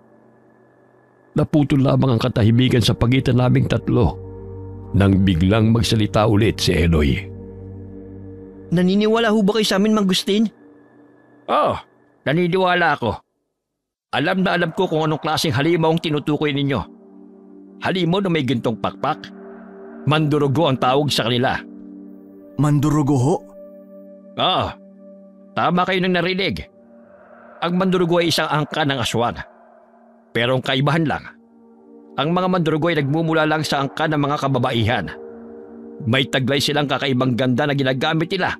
Naputol lamang ang katahimikan sa pagitan naming tatlo nang biglang magsalita ulit si Eloy. Naniniwala ho ba kayo sa amin, Mang Gustin? Oo, naniniwala ako. Alam na alam ko kung anong klaseng halimaw ang tinutukoy ninyo. Halimaw na may gintong pakpak. Mandurugo ang tawag sa kanila. Mandurugo ho? Oo, tama kayo nang narinig. Ang mandurugo ay isang angka ng aswang. Pero ang kaibahan lang, ang mga mandurugo ay nagmumula lang sa angka ng mga kababaihan. May taglay silang kakaibang ganda na ginagamit nila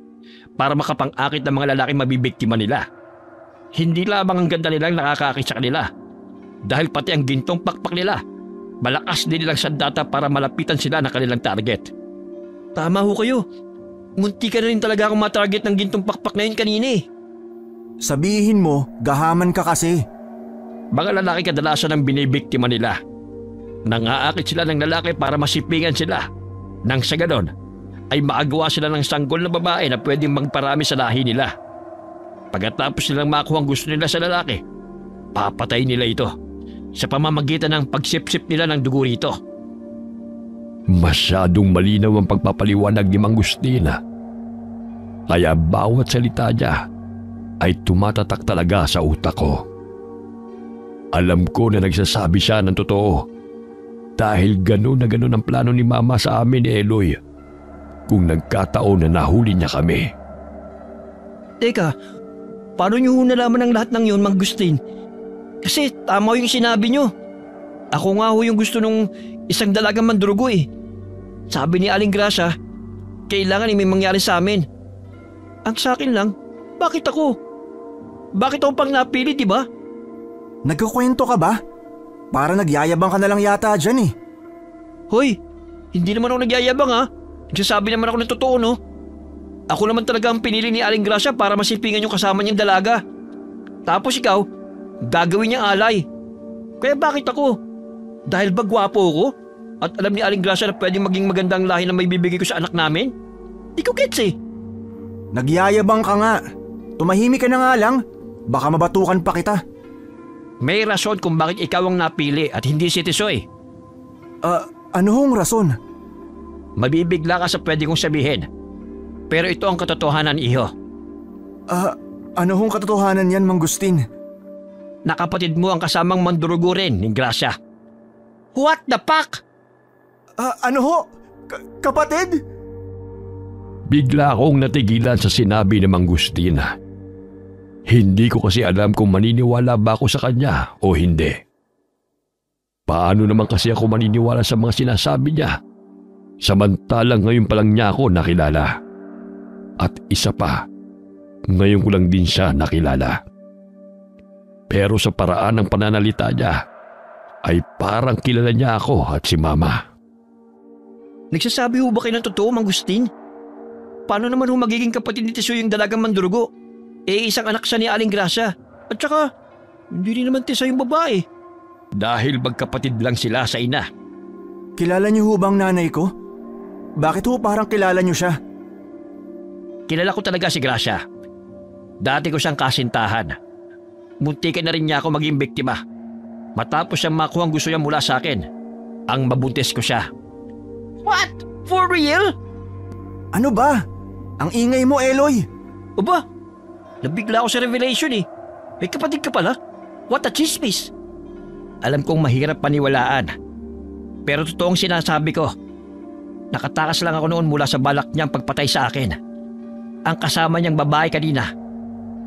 para makapang-akit ng mga lalaking mabibiktima nila. Hindi lamang ang ganda nilang nakakaakit sa kanila, dahil pati ang gintong pakpak nila, malakas din nilang sandata para malapitan sila ng kanilang target. Tama ho kayo. Munti ka na rin talaga akong matarget ng gintong pakpak na yun kanina Sabihin mo, gahaman ka kasi. Mga lalaki kadalasan ang binibiktima nila. Nangaakit sila ng lalaki para masipingan sila. Nang sa ganon, ay maagawa sila ng sanggol na babae na pwedeng magparami sa lahi nila. Pagkatapos nilang makuha ang gusto nila sa lalaki, papatay nila ito sa pamamagitan ng pagsipsip nila ng dugo rito. Masyadong malinaw ang pagpapaliwanag ni Mang Gustin. Kaya bawat salita niya ay tumatatak talaga sa utak ko. Alam ko na nagsasabi siya ng totoo dahil gano'n na gano'n ang plano ni Mama sa amin ni Eloy kung nagkataon na nahuli niya kami. Teka, paano niyo nalaman ang lahat ng yun, Mang Gustin? Kasi tama yung sinabi nyo. Ako nga ho yung gusto nung isang dalagang mandurugo eh. Sabi ni Aling Gracia, kailangan may mangyari sa amin. Ang sa akin lang, bakit ako? Bakit ako pang napili, di ba? Nagkukwento ka ba? Para nagyayabang ka na lang yata dyan eh. Hoy, hindi naman ako nagyayabang ha. Nagsasabi naman ako ng totoo no. Ako naman talaga ang pinili ni Aling Gracia para masipingan yung kasama niyang dalaga. Tapos ikaw, gagawin niyang alay. Kaya bakit ako? Dahil ba gwapo ako? At alam ni Aling Gracia na pwedeng maging magandang lahi na may bibigay ko sa anak namin? Di ko gets eh. Nagyayabang ka nga. Tumahimik ka na nga lang. Baka mabatukan pa kita. May rason kung bakit ikaw ang napili at hindi si Tisoy. Ano hong rason? Mabibigla ka sa pwede kong sabihin. Pero ito ang katotohanan, iho. Ano hong katotohanan yan, Mang Gustin? Nakapatid mo ang kasamang mandurugo rin ni Gracia. What the fuck? Ano ho? Kapatid? Bigla akong natigilan sa sinabi ni Mang Gustin. Hindi ko kasi alam kung maniniwala ba ako sa kanya o hindi. Paano naman kasi ako maniniwala sa mga sinasabi niya? Samantalang ngayon pa lang niya ako nakilala. At isa pa, ngayon ko lang din siya nakilala. Pero sa paraan ng pananalita niya, ay parang kilala niya ako at si Mama. Nagsasabi ho ba kayo ng totoo, Mang Gustin? Paano naman ho magiging kapatid ni Tisoy yung dalagang mandurugo? Isang anak siya ni Aling Gracia. At saka, hindi rin naman Tisoy yung babae. Dahil magkapatid lang sila sa ina. Kilala niyo ho bang nanay ko? Bakit ho parang kilala niyo siya? Kilala ko talaga si Gracia. Dati ko siyang kasintahan. Muntikan na rin niya ako maging biktima. Matapos siyang makuha ang gusto niya mula sa akin. Ang mabuntis ko siya. What? For real? Ano ba? Ang ingay mo, Eloy. Aba, nabigla ako sa revelation eh. May kapatid ka pala? What a chismis. Alam kong mahirap paniwalaan. Pero totoong sinasabi ko. Nakatakas lang ako noon mula sa balak niyang pagpatay sa akin. Ang kasama niyang babae kanina.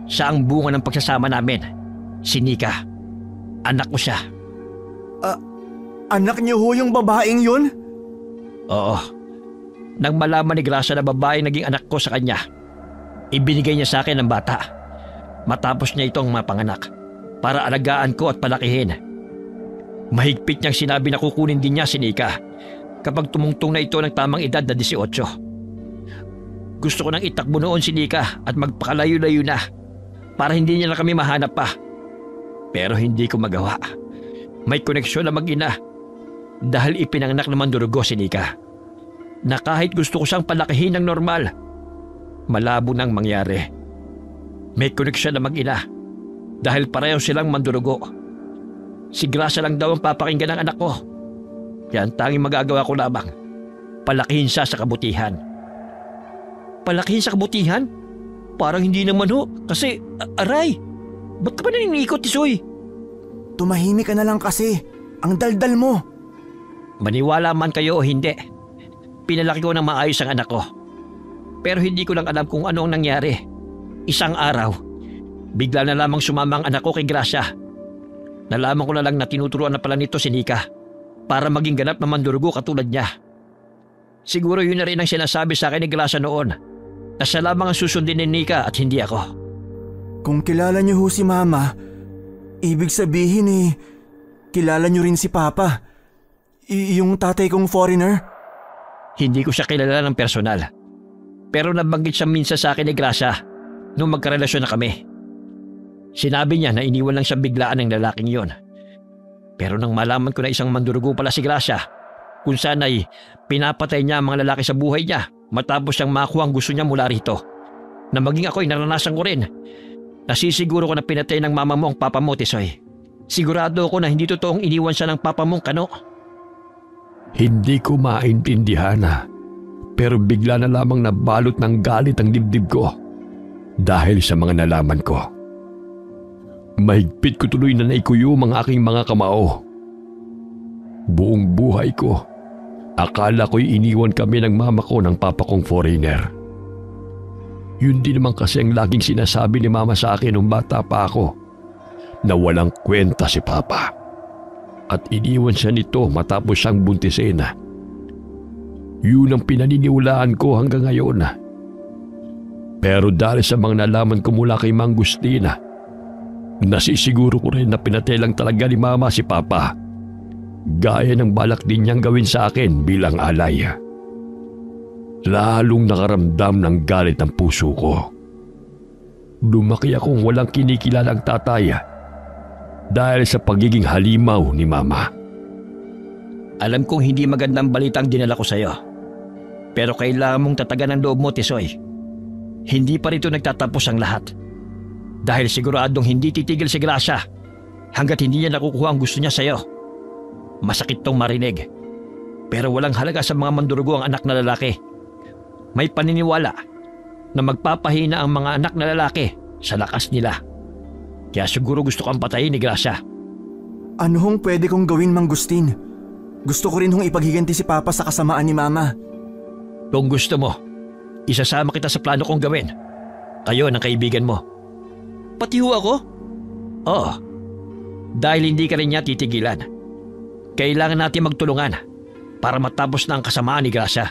Siya ang bunga ng pagsasama namin. Si Nika. Anak ko siya. Anak niyo ho yung babaeng yun? Oo. Nang malaman ni Gracia na babae naging anak ko sa kanya, ibinigay niya sa akin ang bata. Matapos niya itong mapanganak para alagaan ko at palakihin. Mahigpit niyang sinabi na kukunin din niya si Nika kapag tumungtong na ito ng tamang edad na 18. Gusto ko nang itakbo noon si Nika at magpakalayo-layo na para hindi niya na kami mahanap pa. Pero hindi ko magawa. May koneksyon na mag-ina dahil ipinanganak naman durugo si Nika. Na kahit gusto ko siyang palakihin ng normal, malabo nang mangyari. May koneksyon na mag-ina dahil pareho silang mandurugo. Si Gracia lang daw ang papakinggan ng anak ko. Kaya ang tanging magagawa ko lamang, palakihin siya sa kabutihan. Palakihin sa kabutihan? Parang hindi naman ho, kasi aray, ba't ka ba naninikot, Tisoy? Tumahimik ka na lang kasi, ang daldal mo. Maniwala man kayo o hindi, pinalaki ko ng maayos ang anak ko. Pero hindi ko lang alam kung ano ang nangyari. Isang araw, bigla na lamang sumama ang anak ko kay Gracia. Nalaman ko na lang na tinuturuan na pala nito si Nika para maging ganap na mandurugo katulad niya. Siguro yun na rin ang sinasabi sa akin ni Gracia noon na siya lamang ang susundin ni Nika at hindi ako. Kung kilala niyo ho si Mama, ibig sabihin kilala niyo rin si Papa. Yung tatay kong foreigner. Hindi ko siya kilala ng personal. Pero nabanggit siya minsan sa akin ni Gracia nung magkarelasyon na kami. Sinabi niya na iniwan lang siya biglaan ng lalaking yon. Pero nang malaman ko na isang mandurugo pala si Gracia, kung saan ay pinapatay niya ang mga lalaki sa buhay niya matapos siyang makuha ang gusto niya mula rito, na maging ako'y naranasan ko rin. Nasisiguro ko na pinatay ng mama mo ang papa mo, Tisoy. Sigurado ako na hindi totoong iniwan siya ng papa mong kano. Hindi ko maintindihan pero bigla na lamang nabalot ng galit ang dibdib ko dahil sa mga nalaman ko. Mahigpit ko tuloy na naikuyom ang aking mga kamao. Buong buhay ko, akala ko'y iniwan kami ng mama ko ng papa kong foreigner. Yun din naman kasi ang laging sinasabi ni mama sa akin nung bata pa ako. na walang kwenta si Papa. At iniwan siya nito matapos siyang buntisin. Yun ang pinaniniwalaan ko hanggang ngayon. Pero dahil sa mga nalaman ko mula kay Mang Gustina, nasisiguro ko rin na pinatay lang talaga ni Mama si Papa. Gaya ng balak din niyang gawin sa akin bilang alay. Lalong nakaramdam ng galit ang puso ko. Lumaki akong walang kinikilalang tatay dahil sa pagiging halimaw ni Mama. Alam kong hindi magandang balitang dinala ko sa'yo. Pero kailangan mong tatagan ang loob mo, Tisoy. Hindi pa rito nagtatapos ang lahat. Dahil siguradong hindi titigil si Gracia hanggat hindi niya nakukuha ang gusto niya sa'yo. Masakit tong marinig. Pero walang halaga sa mga mandurugo ang anak na lalaki. May paniniwala na magpapahina ang mga anak na lalaki sa lakas nila. Kaya siguro gusto kang patayin ni Gracia. Ano hong pwede kong gawin, Mang Gustin? Gusto ko rin hong ipaghiganti si Papa sa kasamaan ni Mama. Kung gusto mo, isasama kita sa plano kong gawin. Kayo ng kaibigan mo. Pati ho ako? Oo. Dahil hindi ka rin niya titigilan. Kailangan natin magtulungan para matapos na ang kasamaan ni Gracia.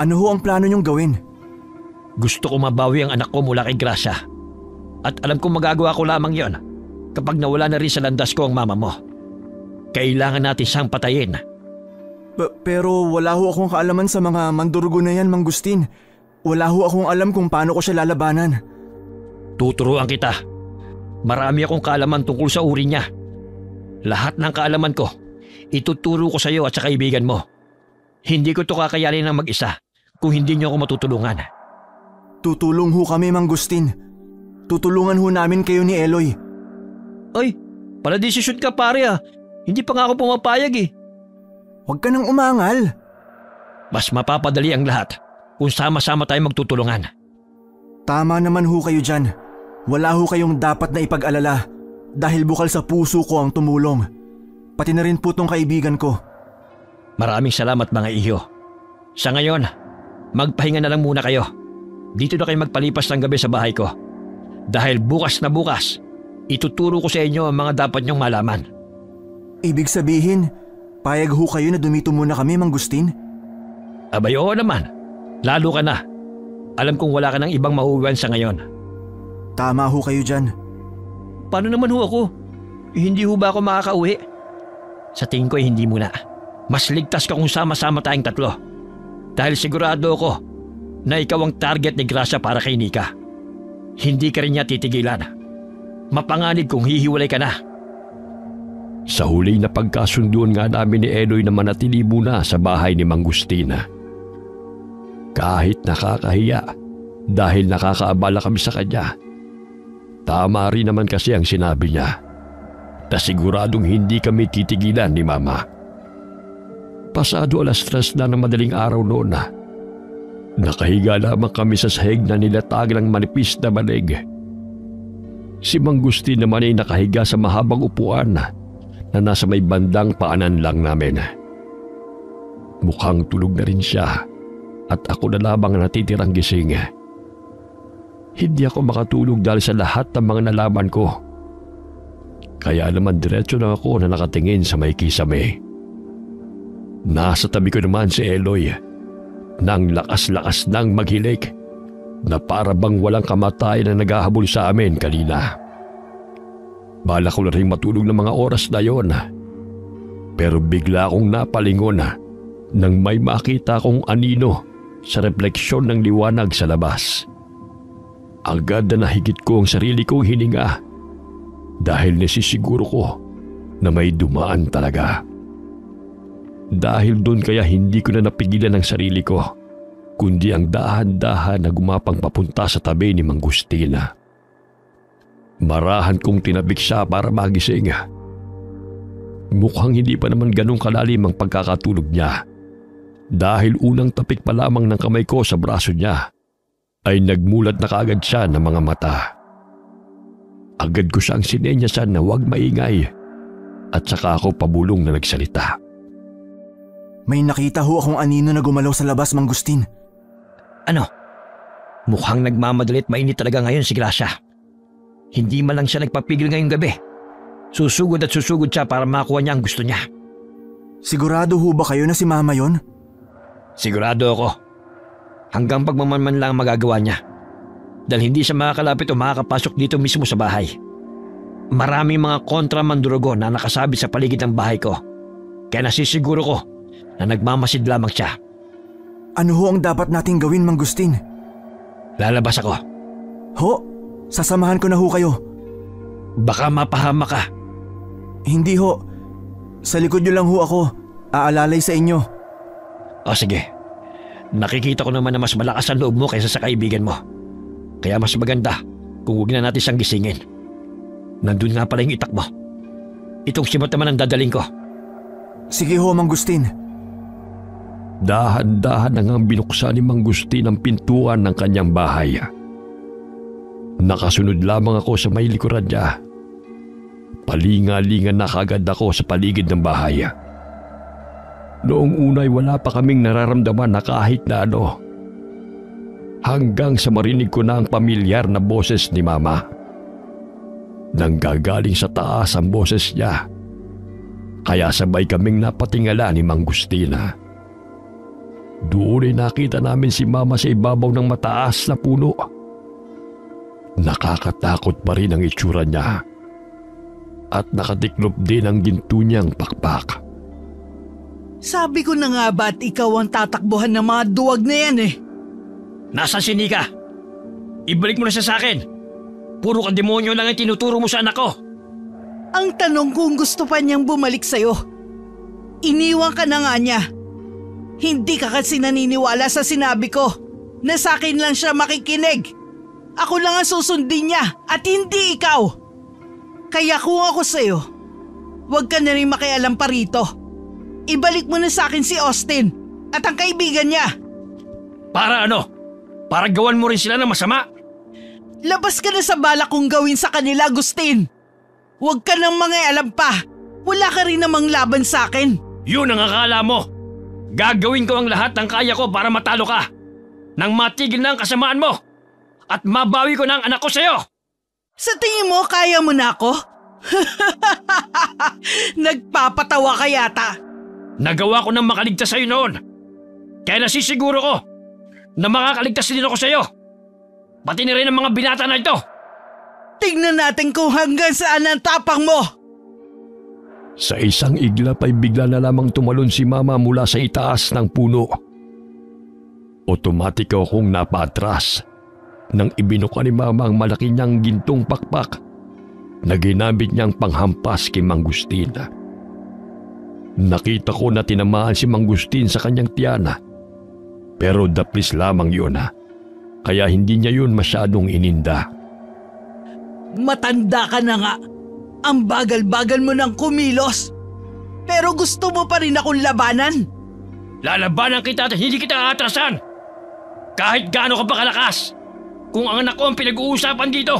Ano ho ang plano niyong gawin? Gusto ko mabawi ang anak ko mula kay Gracia. At alam kong magagawa ko lamang yon kapag nawala na rin sa landas ko ang mama mo. Kailangan natin siyang patayin. Pero wala ho akong kaalaman sa mga mandurugo na yan, Mang Gustin. Wala ho akong alam kung paano ko siya lalabanan. Tuturuan kita. Marami akong kaalaman tungkol sa uri niya. Lahat ng kaalaman ko, ituturo ko sa iyo at sa kaibigan mo. Hindi ko to kakayanin ng mag-isa kung hindi niyo ako matutulungan. Tutulong ho kami, Mang Gustin. Tutulungan ho namin kayo ni Eloy. Ay, pala desisyon ka pare ah. Hindi pa nga ako pumapayag eh. Huwag ka nang umangal. Mas mapapadali ang lahat kung sama-sama tayo magtutulungan. Tama naman ho kayo dyan. Wala ho kayong dapat na ipag-alala dahil bukal sa puso ko ang tumulong. Pati na rin po tong kaibigan ko. Maraming salamat mga iho. Sa ngayon, magpahinga na lang muna kayo. Dito na kayo magpalipas ng gabi sa bahay ko. Dahil bukas na bukas, ituturo ko sa inyo ang mga dapat niyong malaman. Ibig sabihin, payag ho kayo na dumito muna kami, Mang Gustin? Abay, oo naman. Lalo ka na. Alam kong wala ka ng ibang mauuwian sa ngayon. Tama ho kayo dyan. Paano naman ho ako? Hindi ho ba ako makakauwi? Sa tingin ko hindi muna. Mas ligtas ka kung sama-sama tayong tatlo. Dahil sigurado ako na ikaw ang target ni Gracia para kay Nika. Hindi ka rin niya titigilan. Mapanganib kung hihiwalay ka na. Sa huli na pagkasunduan nga namin ni Eloy na manatili muna sa bahay ni Mang Gustina. Kahit nakakahiya dahil nakakaabala kami sa kanya. Tama rin naman kasi ang sinabi niya na siguradong hindi kami titigilan ni Mama. Pasado 3:00 na ng madaling araw noon na. Nakahiga lamang kami sa sahig na nilatag ng manipis na banig. Si Mang Gustin naman ay nakahiga sa mahabang upuan na nasa may bandang paanan lang namin. Mukhang tulog na rin siya at ako na lamang natitirang gising. Hindi ako makatulog dahil sa lahat ng mga nalaman ko. Kaya naman diretso na ako na nakatingin sa may kisame. Nasa tabi ko naman si Eloy nang lakas-lakas nang maghilik na para bang walang kamatayan na naghahabol sa amin kanina. Bala ko na rin matulog ng mga oras na yon. Pero bigla akong napalingon nang may makita kong anino sa refleksyon ng liwanag sa labas. Agad na nahigit ko ang sarili kong hininga dahil nasisiguro ko na may dumaan talaga. Dahil doon kaya hindi ko na napigilan ang sarili ko, kundi ang dahan-dahan na gumapang papunta sa tabi ni Mang Gustina. Marahan kong tinabik siya para magising. Mukhang hindi pa naman ganun kalalim ang pagkakatulog niya. Dahil unang tapik pa lamang ng kamay ko sa braso niya, ay nagmulat na kaagad siya ng mga mata. Agad ko siyang sinenyasan na huwag maingay at saka ako pabulong na nagsalita. May nakita ho akong anino na gumalaw sa labas, Mang Gustin. Ano? Mukhang nagmamadalit mainit talaga ngayon si Gracia. Hindi man lang siya nagpapigil ngayong gabi. Susugod at susugod siya para makuha niya ang gusto niya. Sigurado ho ba kayo na si Mama yon? Sigurado ako. Hanggang pagmamanman lang ang magagawa niya. Dahil hindi siya makakalapit o makakapasok dito mismo sa bahay. Maraming mga kontra mandurugo na nakasabit sa paligid ng bahay ko. Kaya nasisiguro ko na nagmamasid lamang siya. Ano ho ang dapat nating gawin, Mang Gustin? Lalabas ako. Ho, sasamahan ko na ho kayo. Baka mapahama ka. Hindi ho. Sa likod niyo lang ho ako. Aalalay sa inyo. O sige. Nakikita ko naman na mas malakas ang loob mo kaysa sa kaibigan mo. Kaya mas maganda kung huwag na natin siyang gisingin. Nandun nga pala yung itak mo. Itong simot naman ang dadaling ko. Sige ho, Mang Gustin. Dahan-dahan nang binuksan ni Mang Gustin ang pintuan ng kanyang bahay. Nakasunod lamang ako sa may likuran niya. Palinga-linga na kagad ako sa paligid ng bahay. Noong unay wala pa kaming nararamdaman na kahit na ano. Hanggang sa marinig ko na ang pamilyar na boses ni Mama. Nanggagaling sa taas ang boses niya. Kaya sabay kaming napatingala ni Mang Gustina. Doon ay nakita namin si Mama sa ibabaw ng mataas na puno. Nakakatakot pa rin ang itsura niya. At nakatiklop din ang ginto niyang pakpak. Sabi ko na nga ba't ikaw ang tatakbuhan ng mga duwag na yan eh? Nasaan si Nika? Ibalik mo na siya sa akin. Puro ka demonyo lang ang tinuturo mo sa anak ko. Ang tanong kung gusto pa niyang bumalik sa'yo. Iniwan ka na nga niya. Hindi ka kasi naniniwala sa sinabi ko na sa akin lang siya makikinig. Ako lang ang susundin niya at hindi ikaw. Kaya kung ako sa'yo, huwag ka na rin makialam pa rito. Ibalik mo na sa akin si Austin at ang kaibigan niya. Para ano? Para gawan mo rin sila ng masama? Labas ka na sa balak kong gawin sa kanila, Agustin. Huwag ka nang mangialam pa. Wala ka rin namang laban sa akin. Yun ang akala mo. Gagawin ko ang lahat ng kaya ko para matalo ka. Nang matigil na ang kasamaan mo. At mabawi ko na ang anak ko sa'yo. Sa tingin mo, kaya mo na ako? Nagpapatawa ka yata. Nagawa ko nang makaligtas sa'yo noon. Kaya nasisiguro ko na makakaligtas din ako sa'yo. Pati na rin ang mga binata na ito. Tingnan natin kung hanggang saan ang tapang mo. Sa isang iglap ay bigla na lamang tumalon si Mama mula sa itaas ng puno. Otomatik akong napatras nang ibinuka ni Mama ang malaki niyang gintong pakpak na ginamit niyang panghampas kay Mang Gustin. Nakita ko na tinamaan si Mang Gustin sa kanyang tiyana. Pero daplis lamang yun kaya hindi niya yun masyadong ininda. Matanda ka na nga. Ang bagal-bagal mo ng kumilos. Pero gusto mo pa rin akong labanan? Lalabanan kita at hindi kita aatrasan. Kahit gaano ka pa kalakas. Kung ang anak ko ang pinag-uusapan dito,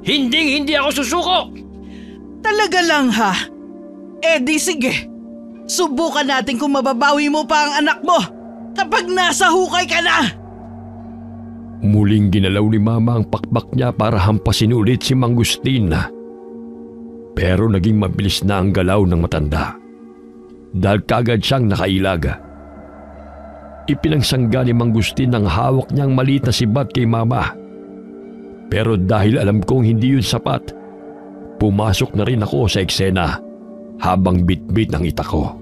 hindi ako susuko. Talaga lang ha? Eh di sige. Subukan natin kung mababawi mo pa ang anak mo kapag nasa hukay ka na. Muling ginalaw ni Mama ang pakpak niya para hampasin ulit si Mang Gustin. Pero naging mabilis na ang galaw ng matanda. Dahil kagad siyang nakailag. Ipinangsangga ni Mang Gustin ang hawak niyang maliit na sibat kay Mama. Pero dahil alam kong hindi yun sapat, pumasok na rin ako sa eksena habang bitbit ng itak ko.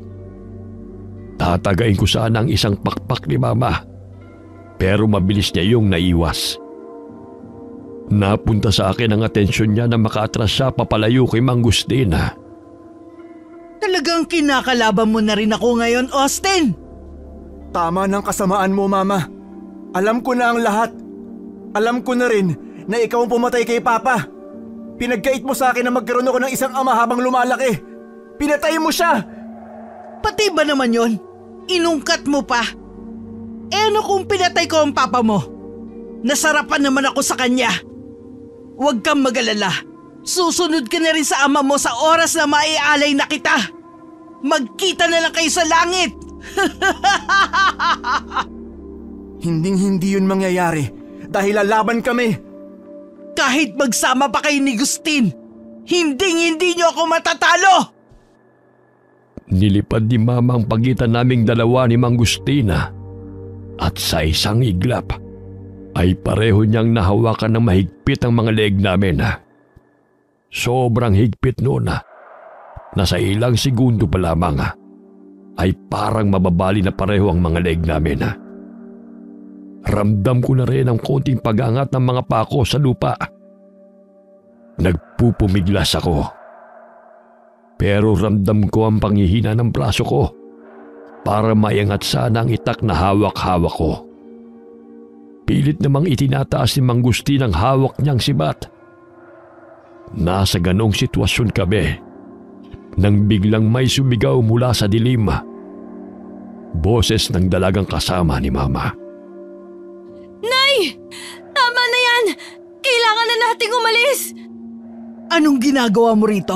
Tatagain ko sana ang isang pakpak ni Mama, pero mabilis niya yung naiwas. Napunta sa akin ang atensyon niya na makaatras siya papalayo kay Mang Gustin. Talagang kinakalaban mo na rin ako ngayon, Austin. Tama ng kasamaan mo, Mama. Alam ko na ang lahat. Alam ko na rin na ikaw ang pumatay kay Papa. Pinagkait mo sa akin na magkaroon ako ng isang ama habang lumalaki. Pinatay mo siya! Pati ba naman yon? Inungkat mo pa. Eh ano kung pinatay ko ang papa mo? Nasarapan naman ako sa kanya. Huwag kang mag-alala. Susunod ka na rin sa ama mo sa oras na maialay na kita. Magkita na lang kayo sa langit. Hinding-hindi yun mangyayari dahil lalaban kami. Kahit magsama pa kayo ni Gustin, hindi niyo ako matatalo! Nilipad ni Mama ang pagitan naming dalawa ni Mang Gustina at sa isang iglap ay pareho niyang nahawakan ng mahigpit ang mga leeg namin. Sobrang higpit noon na sa ilang segundo pa lamang ay parang mababali na pareho ang mga leeg namin. Ramdam ko na rin ang konting pag-angat ng mga pako sa lupa. Nagpupumiglas ako. Pero ramdam ko ang panghihina ng braso ko para maiangat sana ang itak na hawak-hawak ko. Pilit namang itinataas ni Mang Gustin ang hawak niyang sibat. Nasa ganong sitwasyon kami nang biglang may sumigaw mula sa dilim. Boses ng dalagang kasama ni Mama. Nay! Tama na yan! Kailangan na nating umalis! Anong ginagawa mo rito?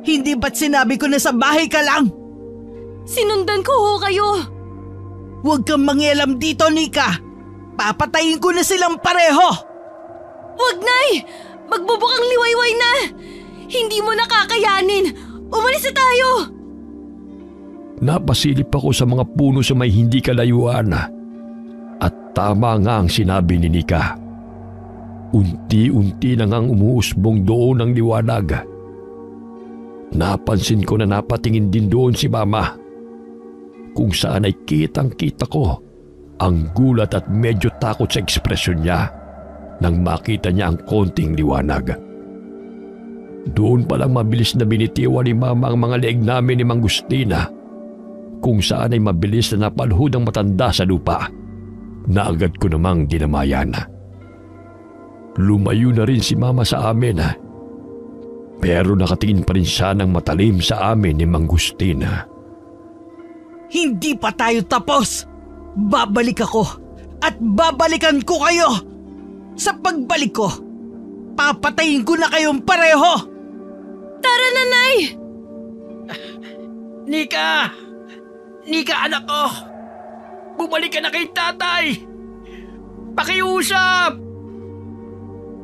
Hindi ba't sinabi ko na sa bahay ka lang? Sinundan ko ho kayo! Huwag kang mangialam dito, Nika! Papatayin ko na silang pareho! Huwag, Nay! Magbubukang liwayway na! Hindi mo nakakayanin! Umalis na tayo! Napasilip ako sa mga puno sa may hindi kalayuan at tama nga ang sinabi ni Nika. Unti-unti na ngang umuusbong doon ang liwanag. Napansin ko na napatingin din doon si Mama, kung saan ay kitang-kita ko ang gulat at medyo takot sa ekspresyon niya nang makita niya ang konting liwanag. Doon palang mabilis na binitiwan ni Mama ang mga leeg namin ni Mang Gustina, kung saan ay mabilis na napalhod ang matanda sa lupa na agad ko namang dinamayan. Lumayo na rin si Mama sa amin, pero nakatingin pa rin siya ng matalim sa amin ni Mang Gustina. Hindi pa tayo tapos! Babalik ako at babalikan ko kayo! Sa pagbalik ko, papatayin ko na kayong pareho! Tara na, Nay! Nika! Nika, anak ko! Bumalik ka na kay tatay! Pakiusap!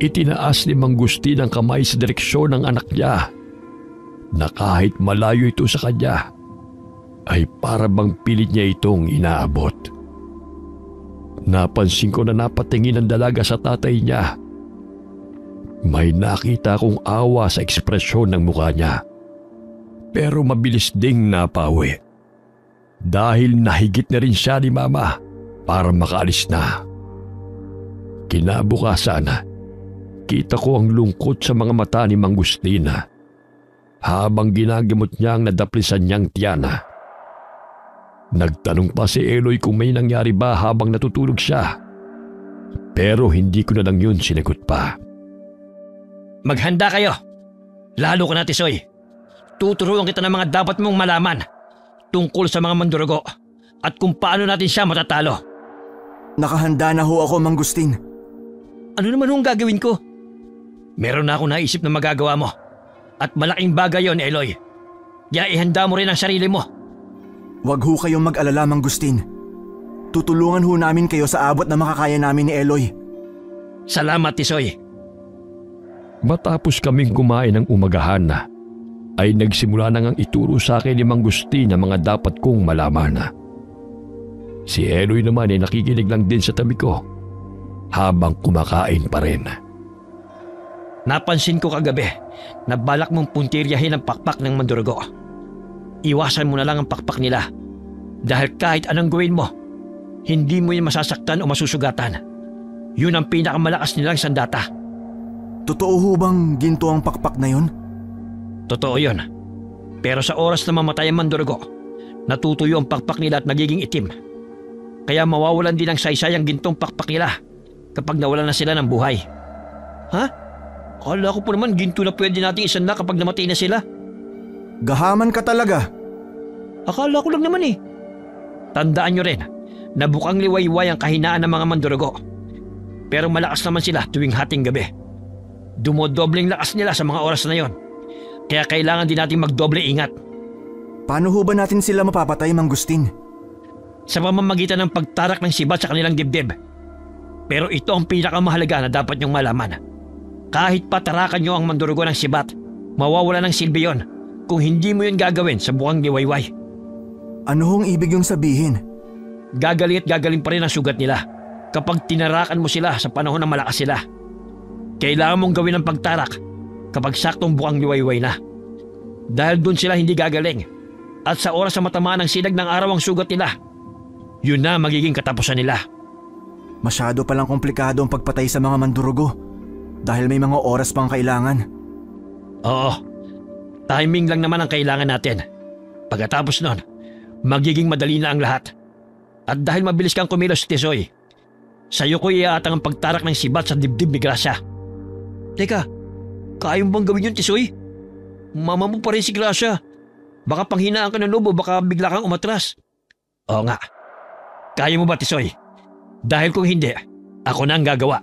Itinaas ni Mang Gustin ang kamay sa direksyon ng anak niya na kahit malayo ito sa kanya ay para bang pilit niya itong inaabot. Napansin ko na napatingin ang dalaga sa tatay niya. May nakita kong awa sa ekspresyon ng mukha niya, pero mabilis ding napawi dahil nahigit na rin siya ni Mama para makaalis na. Kinabukasan, kita ko ang lungkot sa mga mata ni Mang Gustina habang ginagamot niya ang nadaplisan niyang tiyana. Nagtanong pa si Eloy kung may nangyari ba habang natutulog siya, pero hindi ko na lang yun sinagot pa. Maghanda kayo! Lalo ka na, Tisoy! Tuturuan kita ng mga dapat mong malaman tungkol sa mga mandurugo at kung paano natin siya matatalo. Nakahanda na ho ako, Mang Gustin. Ano naman ang gagawin ko? Meron na akong naisip na magagawa mo. At malaking bagay yon, Eloy. Kaya ihanda mo rin ang sarili mo. Huwag ho kayong mag-alala, Mang Gustin. Tutulungan ho namin kayo sa abot na makakaya namin ni Eloy. Salamat, Tisoy. Matapos kaming kumain ng umagahan ay nagsimula na ngang ituro sa akin ni Mang Gustin ang mga dapat kong malaman. Si Eloy naman ay nakikinig lang din sa tabi ko habang kumakain pa rin. Napansin ko kagabi na balak mong puntiryahin ang pakpak ng mandurugo. Iwasan mo na lang ang pakpak nila dahil kahit anong gawin mo, hindi mo yun masasaktan o masusugatan. Yun ang pinakamalakas nilang sandata. Totoo ho bang ginto ang pakpak na yun? Totoo yun. Pero sa oras na mamatay ang mandurugo, natutuyo ang pakpak nila at nagiging itim. Kaya mawawalan din ang saysay ang gintong pakpak nila kapag nawalan na sila ng buhay. Ha? Akala ko po naman ginto na pwede nating isanda kapag namatay na sila. Gahaman ka talaga. Akala ko lang naman eh. Tandaan nyo rin na bukang liwayway ang kahinaan ng mga mandurugo. Pero malakas naman sila tuwing hating gabi. Dumodobling lakas nila sa mga oras na yon. Kaya kailangan din natin magdoble ingat. Paano ho ba natin sila mapapatay, Mang Gustin? Sa pamamagitan ng pagtarak ng sibat sa kanilang dibdib. Pero ito ang pinakamahalaga na dapat nyong malaman. Kahit patarakan nyo ang mandurugo ng sibat, mawawala ng silbi yun kung hindi mo yun gagawin sa bukang liwayway. Ano hong ibig yung sabihin? Gagaling at gagaling pa rin ang sugat nila kapag tinarakan mo sila sa panahon na malakas sila. Kailangan mong gawin ang pagtarak kapag saktong bukang liwayway na. Dahil doon sila hindi gagaling at sa oras na matamaan ng sinag ng araw ang sugat nila, yun na magiging katapusan nila. Masyado palang komplikado ang pagpatay sa mga mandurugo dahil may mga oras pang kailangan. Oo, timing lang naman ang kailangan natin. Pagkatapos nun, magiging madali na ang lahat. At dahil mabilis kang kumilos, Tisoy, sa'yo ko iaatang ang pagtarak ng sibat sa dibdib ni Gracia. Teka, kaya mo bang gawin yun, Tisoy? Mama mo pa rin si Gracia. Baka panghinaan ka ng loob o baka bigla kang umatras. Oo nga. Kaya mo ba, Tisoy? Dahil kung hindi, ako na ang gagawa.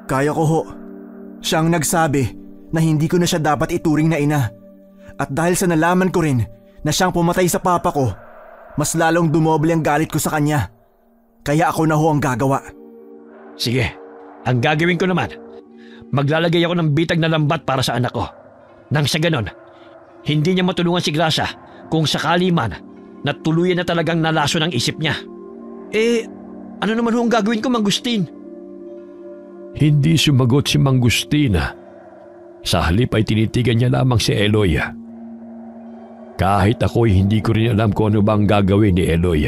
Kaya ko ho. Siya ang nagsabi na hindi ko na siya dapat ituring na ina. At dahil sa nalaman ko rin na siyang pumatay sa papa ko, mas lalong dumoble ang galit ko sa kanya. Kaya ako na ho ang gagawa. Sige, ang gagawin ko naman, maglalagay ako ng bitag na lambat para sa anak ko. Nang sa ganon, hindi niya matulungan si Gracia kung sakali man na tuluyan na talagang nalaso ng isip niya. Ano naman ho ang gagawin ko, Mang Agustin? Hindi sumagot si Mang Agustin. Sa halip ay tinitigan niya lamang si Eloy. Kahit ako'y hindi ko rin alam kung ano bang gagawin ni Eloy.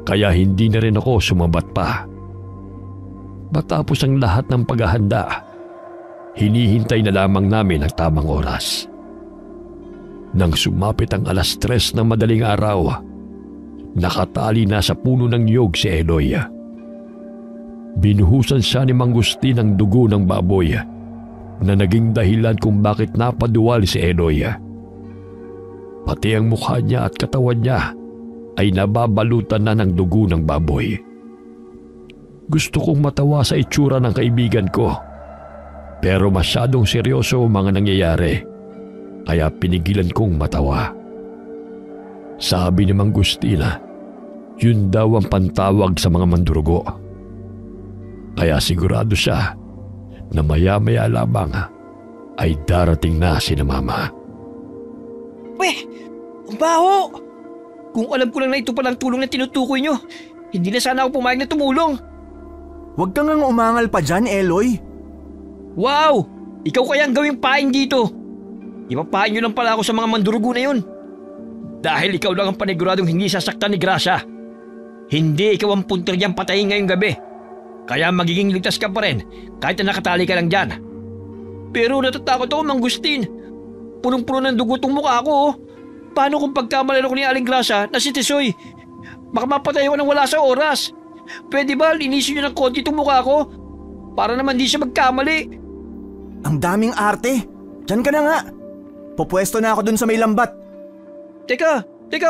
Kaya hindi na rin ako sumabat pa. Matapos ang lahat ng paghahanda, hinihintay na lamang namin ang tamang oras. Nang sumapit ang 3:00 ng madaling araw, nakatali na sa puno ng niyog si Eloy. Binuhusan siya ni Mang Agustin ng dugo ng baboy na naging dahilan kung bakit napaduwal si Eloy. Pati ang mukha niya at katawan niya ay nababalutan na ng dugo ng baboy. Gusto kong matawa sa itsura ng kaibigan ko, pero masyadong seryoso ang mga nangyayari, kaya pinigilan kong matawa. Sabi ni Mang Agustin, yun daw ang pantawag sa mga mandurugo. Kaya sigurado siya na maya-maya lamang ay darating na si Mama. Ang baho! Kung alam ko lang na ito palang tulong na tinutukoy nyo, hindi na sana ako pumayag na tumulong. Huwag kang ngang umangal pa dyan, Eloy. Wow! Ikaw kaya ang gawing pain dito. Ipapain nyo lang pala ako sa mga mandurugo na yun. Dahil ikaw lang ang paniguradong hindi sasaktan ni Gracia. Hindi ikaw ang puntir niyang patayin ngayong gabi. Kaya magiging ligtas ka pa rin kahit na nakatali ka lang dyan. Pero natatakot ako, Mang Agustin. Punong-puno ng dugo tong mukha ko. Paano kung pagkamalan ako ni Aling Gracia na si Tisoy? Baka mapatay ako ng wala sa oras. Pwede ba linisin niyo ng konti itong mukha ko? Para naman di siya magkamali. Ang daming arte. Diyan ka na nga. Pupwesto na ako dun sa may lambat. Teka,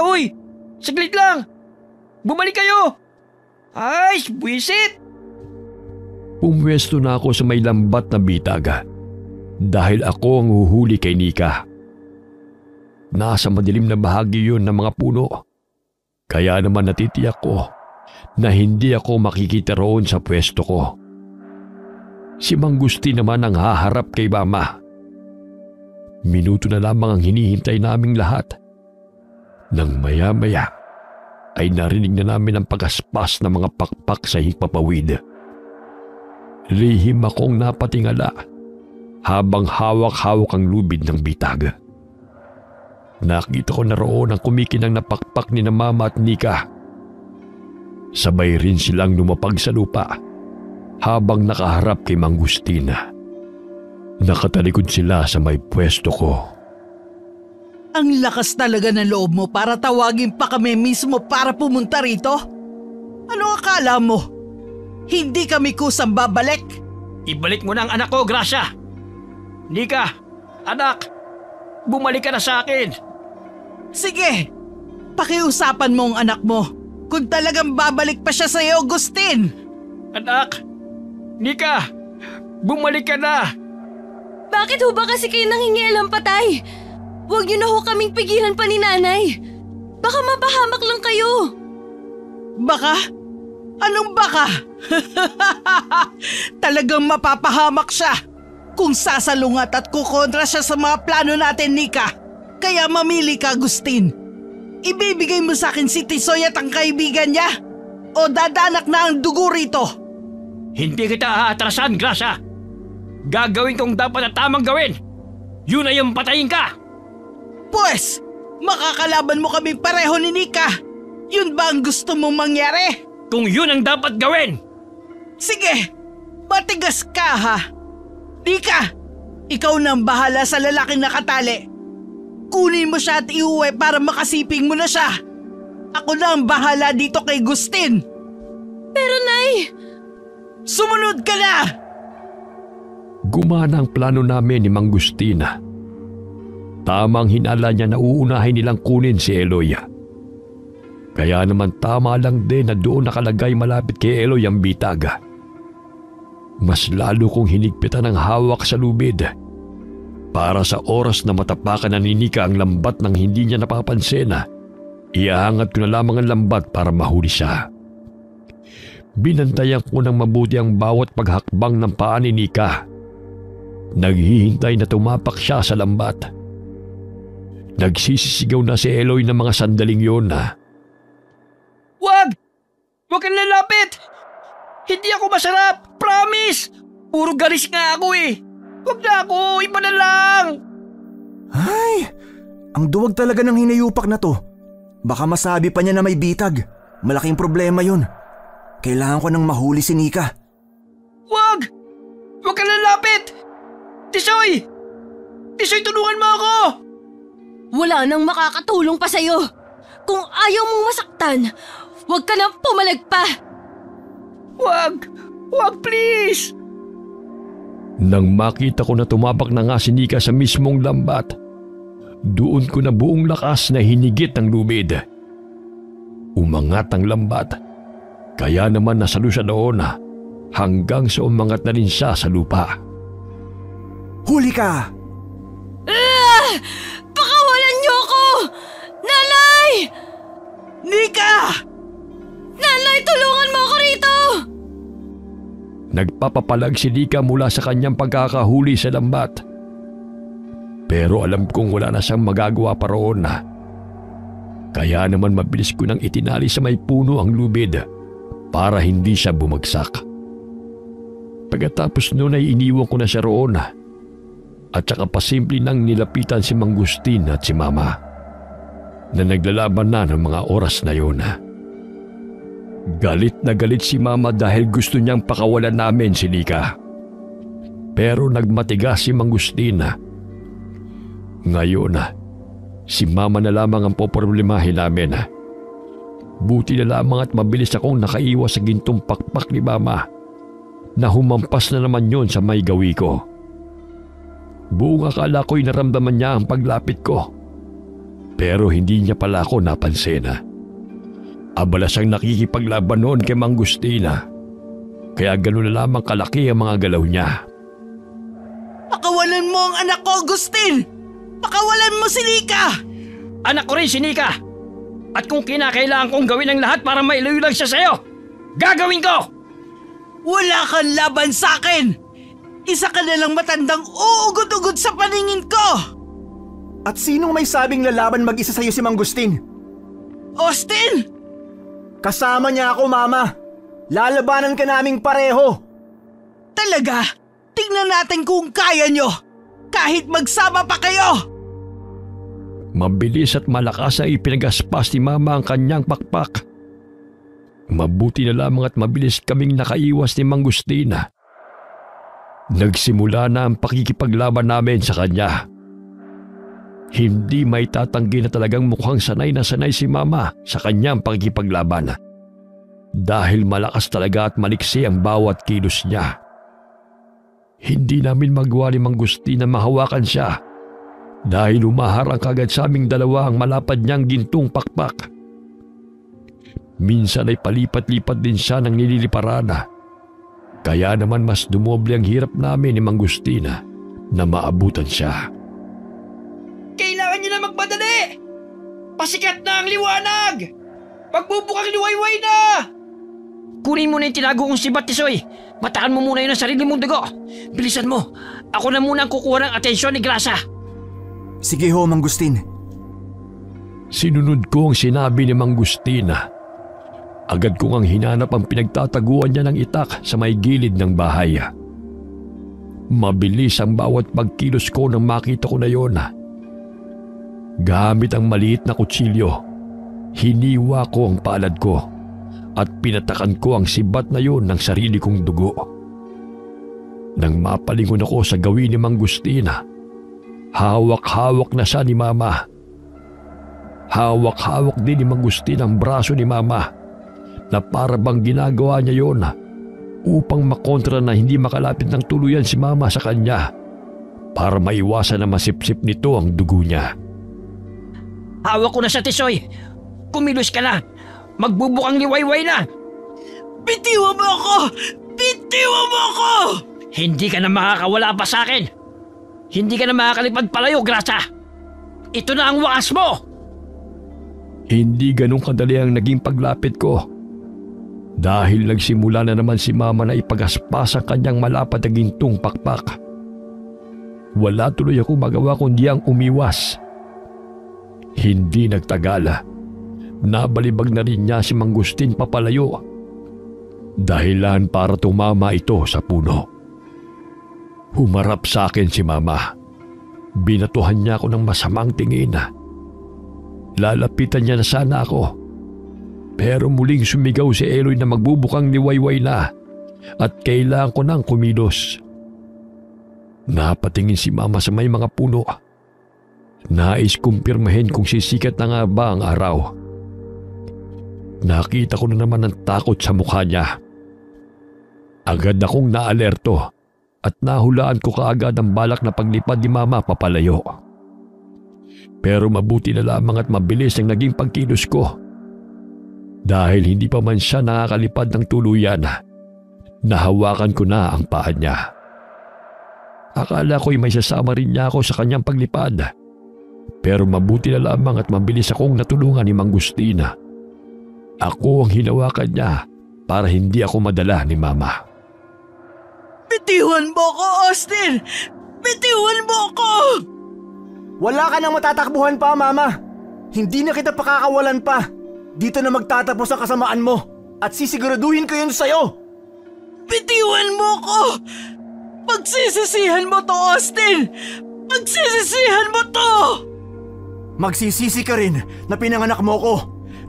uy! Saglit lang! Bumalik kayo! Ay, buwisit! Pumwesto na ako sa may lambat na bitaga dahil ako ang huhuli kay Nika. Nasa madilim na bahagi yun ng mga puno. Kaya naman natitiyak ko na hindi ako makikita roon sa pwesto ko. Si Mang Agustin naman ang haharap kay Mama. Minuto na lamang ang hinihintay naming lahat. Nang maya-maya ay narinig na namin ang pagaspas ng mga pakpak sa hipapawid. Lihim akong napatingala habang hawak-hawak ang lubid ng bitag. Nakita ko na roon ang kumikinang na pakpak ni na Mama at Nika. Sabay rin silang lumapag sa lupa habang nakaharap kay Mang Agustin. Nakatalikod sila sa may pwesto ko. Ang lakas talaga ng loob mo para tawagin pa kami mismo para pumunta rito? Ano akala mo? Hindi kami kusang babalik? Ibalik mo na ang anak ko, Gracia! Nika, anak, bumalik ka na sa akin! Sige, pakiusapan mo ang anak mo kung talagang babalik pa siya sa'yo, Agustin! Anak, Nika, bumalik ka na! Bakit ho ba kasi kayo nangingialam patay? Huwag niyo na ho kaming pigilan pa ni nanay. Baka mapahamak lang kayo. Baka? Anong baka? Talagang mapapahamak siya. kung sasalungat at kukontra siya sa mga plano natin, Nika. Kaya mamili ka, Agustin. Ibibigay mo sa akin si Tisoy at ang kaibigan niya? O dadanak na ang dugo rito? Hindi kita aatrasan, Gracia. Gagawin kong dapat at tamang gawin. Yun ay yung patayin ka. Pues, makakalaban mo kaming pareho ni Nika. Yun ba ang gusto mong mangyari? Kung yun ang dapat gawin. Sige, matigas ka ha. Nika, ikaw nang bahala sa lalaking nakatali. Kunin mo siya at iuwi para makasiping mo na siya. Ako na ang bahala dito kay Gustin. Pero Nay... Sumunod ka na! Gumana ang plano namin ni Mang Gustina. Tamang hinala niya na uunahin nilang kunin si Eloy. Kaya naman tama lang din na doon nakalagay malapit kay Eloy ang bitag. Mas lalo kong hinigpitan ang hawak sa lubid para sa oras na matapakan na ni Nika ang lambat nang hindi niya napapansin. Iaangat ko na lamang ang lambat para mahuli siya. Binantayan ko ng mabuti ang bawat paghakbang ng paa ni Nika. Naghihintay na tumapak siya sa lambat. Nagsisisigaw na si Eloy ng mga sandaling yun na, Wag! Wag kang lalapit! Hindi ako masarap! Promise! Puro galis nga ako eh! Wag na ako! Iba na lang! Ay, ang duwag talaga ng hinayupak na to. Baka masabi pa niya na may bitag. Malaking problema yun. Kailangan ko nang mahuli si Nika. Wag! Wag kang lalapit! Tisoy! Tisoy, tulungan mo ako! Wala nang makakatulong pa sa'yo. Kung ayaw mong masaktan, huwag ka nang pumalag pa. Wag! Wag, please! Nang makita ko na tumapak na nga si Nika sa mismong lambat, doon ko na buong lakas na hinigit ang lubid. Umangat ang lambat, kaya naman nasalo siya doon hanggang sa umangat na rin siya sa lupa. Huli ka! Pakawalan niyo ako! Nanay! Nika! Nanay, tulungan mo ako rito! Nagpapapalag si Nika mula sa kanyang pagkakahuli sa lambat. Pero alam kong wala na siyang magagawa pa roon. Kaya naman mabilis ko nang itinali sa may puno ang lubid para hindi siya bumagsak. Pagkatapos noon ay iniwan ko na siya roon at saka pasimple nang nilapitan si Mang Gustin at si Mama na naglalaban na ng mga oras na yun. Galit na galit si Mama dahil gusto niyang pakawalan namin si Nika. Pero nagmatigas si Mang Gustin. Ngayon, si Mama na lamang ang poproblemahin namin. Buti na lamang at mabilis akong nakaiwas sa gintong pakpak ni Mama na humampas na naman yon sa may gawi ko. Buong akala ko'y naramdaman niya ang paglapit ko. Pero hindi niya pala ako napansin. Abala siyang nakikipaglaban noon kay Mang Gustina. Kaya gano'n na lamang kalaki ang mga galaw niya. Pakawalan mo ang anak ko, Agustin! Pakawalan mo si Nika! Anak ko rin si Nika! At kung kinakailangan kong gawin ang lahat para mailuyo lang siya sa'yo, gagawin ko! Wala kang laban sa akin! Isa ka na lang matandang uugod-ugod sa paningin ko! At sinong may sabing lalaban mag-isa sa'yo si Mang Gustin? Austin! Kasama niya ako, Mama. Lalabanan ka naming pareho. Talaga? Tingnan natin kung kaya nyo! Kahit magsama pa kayo! Mabilis at malakas ay ipinagaspas ni Mama ang kanyang pakpak. Mabuti na lamang at mabilis kaming nakaiwas ni Mang Gustina. Nagsimula na ang pakikipaglaban namin sa kanya. Hindi may tatanggi na talagang mukhang sanay na sanay si Mama sa kanyang pakikipaglaban. Dahil malakas talaga at maliksi ang bawat kilos niya. Hindi namin magawa ni Mang Gustina mahawakan siya dahil umaharang kagad sa aming dalawa ang malapad niyang gintong pakpak. Minsan ay palipat-lipat din siya ng nililiparana. Kaya naman mas dumoble ang hirap namin ni Mang Gustina na maabutan siya. Kailangan niyo na magmadali! Pasikat na ang liwanag! Pagbubukang liwayway na! Kunin mo na yung tinago kong sibat, Tisoy. Mataan mo muna yun ang sarili mong dugo. Bilisan mo. Ako na muna ang kukuha ng atensyon ni Grasa. Sige ho, Mang Gustin. Sinunod ko ang sinabi ni Mang Gustina. Agad kong ang hinanap ang pinagtataguan niya ng itak sa may gilid ng bahay. Mabilis ang bawat pagkilos ko nang makita ko na yon. Gamit ang maliit na kutsilyo, hiniwa ko ang palad ko at pinatakan ko ang sibat na yon ng sarili kong dugo. Nang mapalingon ako sa gawin ni Mang Gustina, hawak-hawak na siya ni Mama. Hawak-hawak din ni Mang Gustina ang braso ni Mama na para bang ginagawa niya yon upang makontra na hindi makalapit ng tuluyan si Mama sa kanya para maiwasan na masipsip nito ang dugo niya. Hawak ko na siya, Tisoy. Kumilos ka na. Magbubukang liwayway na. Bitiwan mo ako! Bitiwan mo ako! Hindi ka na makakawala pa sa akin. Hindi ka na makakalipad palayo, Grasa. Ito na ang wakas mo. Hindi ganun kadali ang naging paglapit ko. Dahil nagsimula na naman si Mama na ipagaspas ang kanyang malapad na gintong pakpak. Wala tuloy ako magawa kundi ang umiwas. Hindi nagtagal. Nabalibag na rin niya si Mang Gustin papalayo. Dahilan para tumama ito sa puno. Humarap sa akin si Mama. Binatuhan niya ako ng masamang tingin. Lalapitan niya na sana ako. Pero muling sumigaw si Eloy na magbubukang liwayway na at kailangan ko nang kumilos. Napatingin si Mama sa may mga puno. Nais kumpirmahin kung sisikat na nga ba ang araw. Nakita ko na naman ang takot sa mukha niya. Agad akong naalerto at nahulaan ko kaagad ang balak na paglipad ni Mama papalayo. Pero mabuti na lamang at mabilis ang naging pagkilos ko. Dahil hindi pa man siya nakakalipad ng tuluyan, nahawakan ko na ang paa niya. Akala ko'y may sasama rin niya ako sa kanyang paglipad. Pero mabuti na lamang at mabilis akong natulungan ni Mang Gustina. Ako ang hinawakan niya para hindi ako madala ni Mama. Bitiwan mo ako, Austin! Bitiwan mo ako! Wala ka nang matatakbuhan pa, Mama. Hindi na kita pakakawalan pa. Dito na magtatapos ang kasamaan mo at sisiguraduhin ko yun sa'yo. Bitiwan mo ako! Pagsisisihan mo to, Austin! Pagsisisihan mo to! Magsisisi ka rin na pinanganak mo ko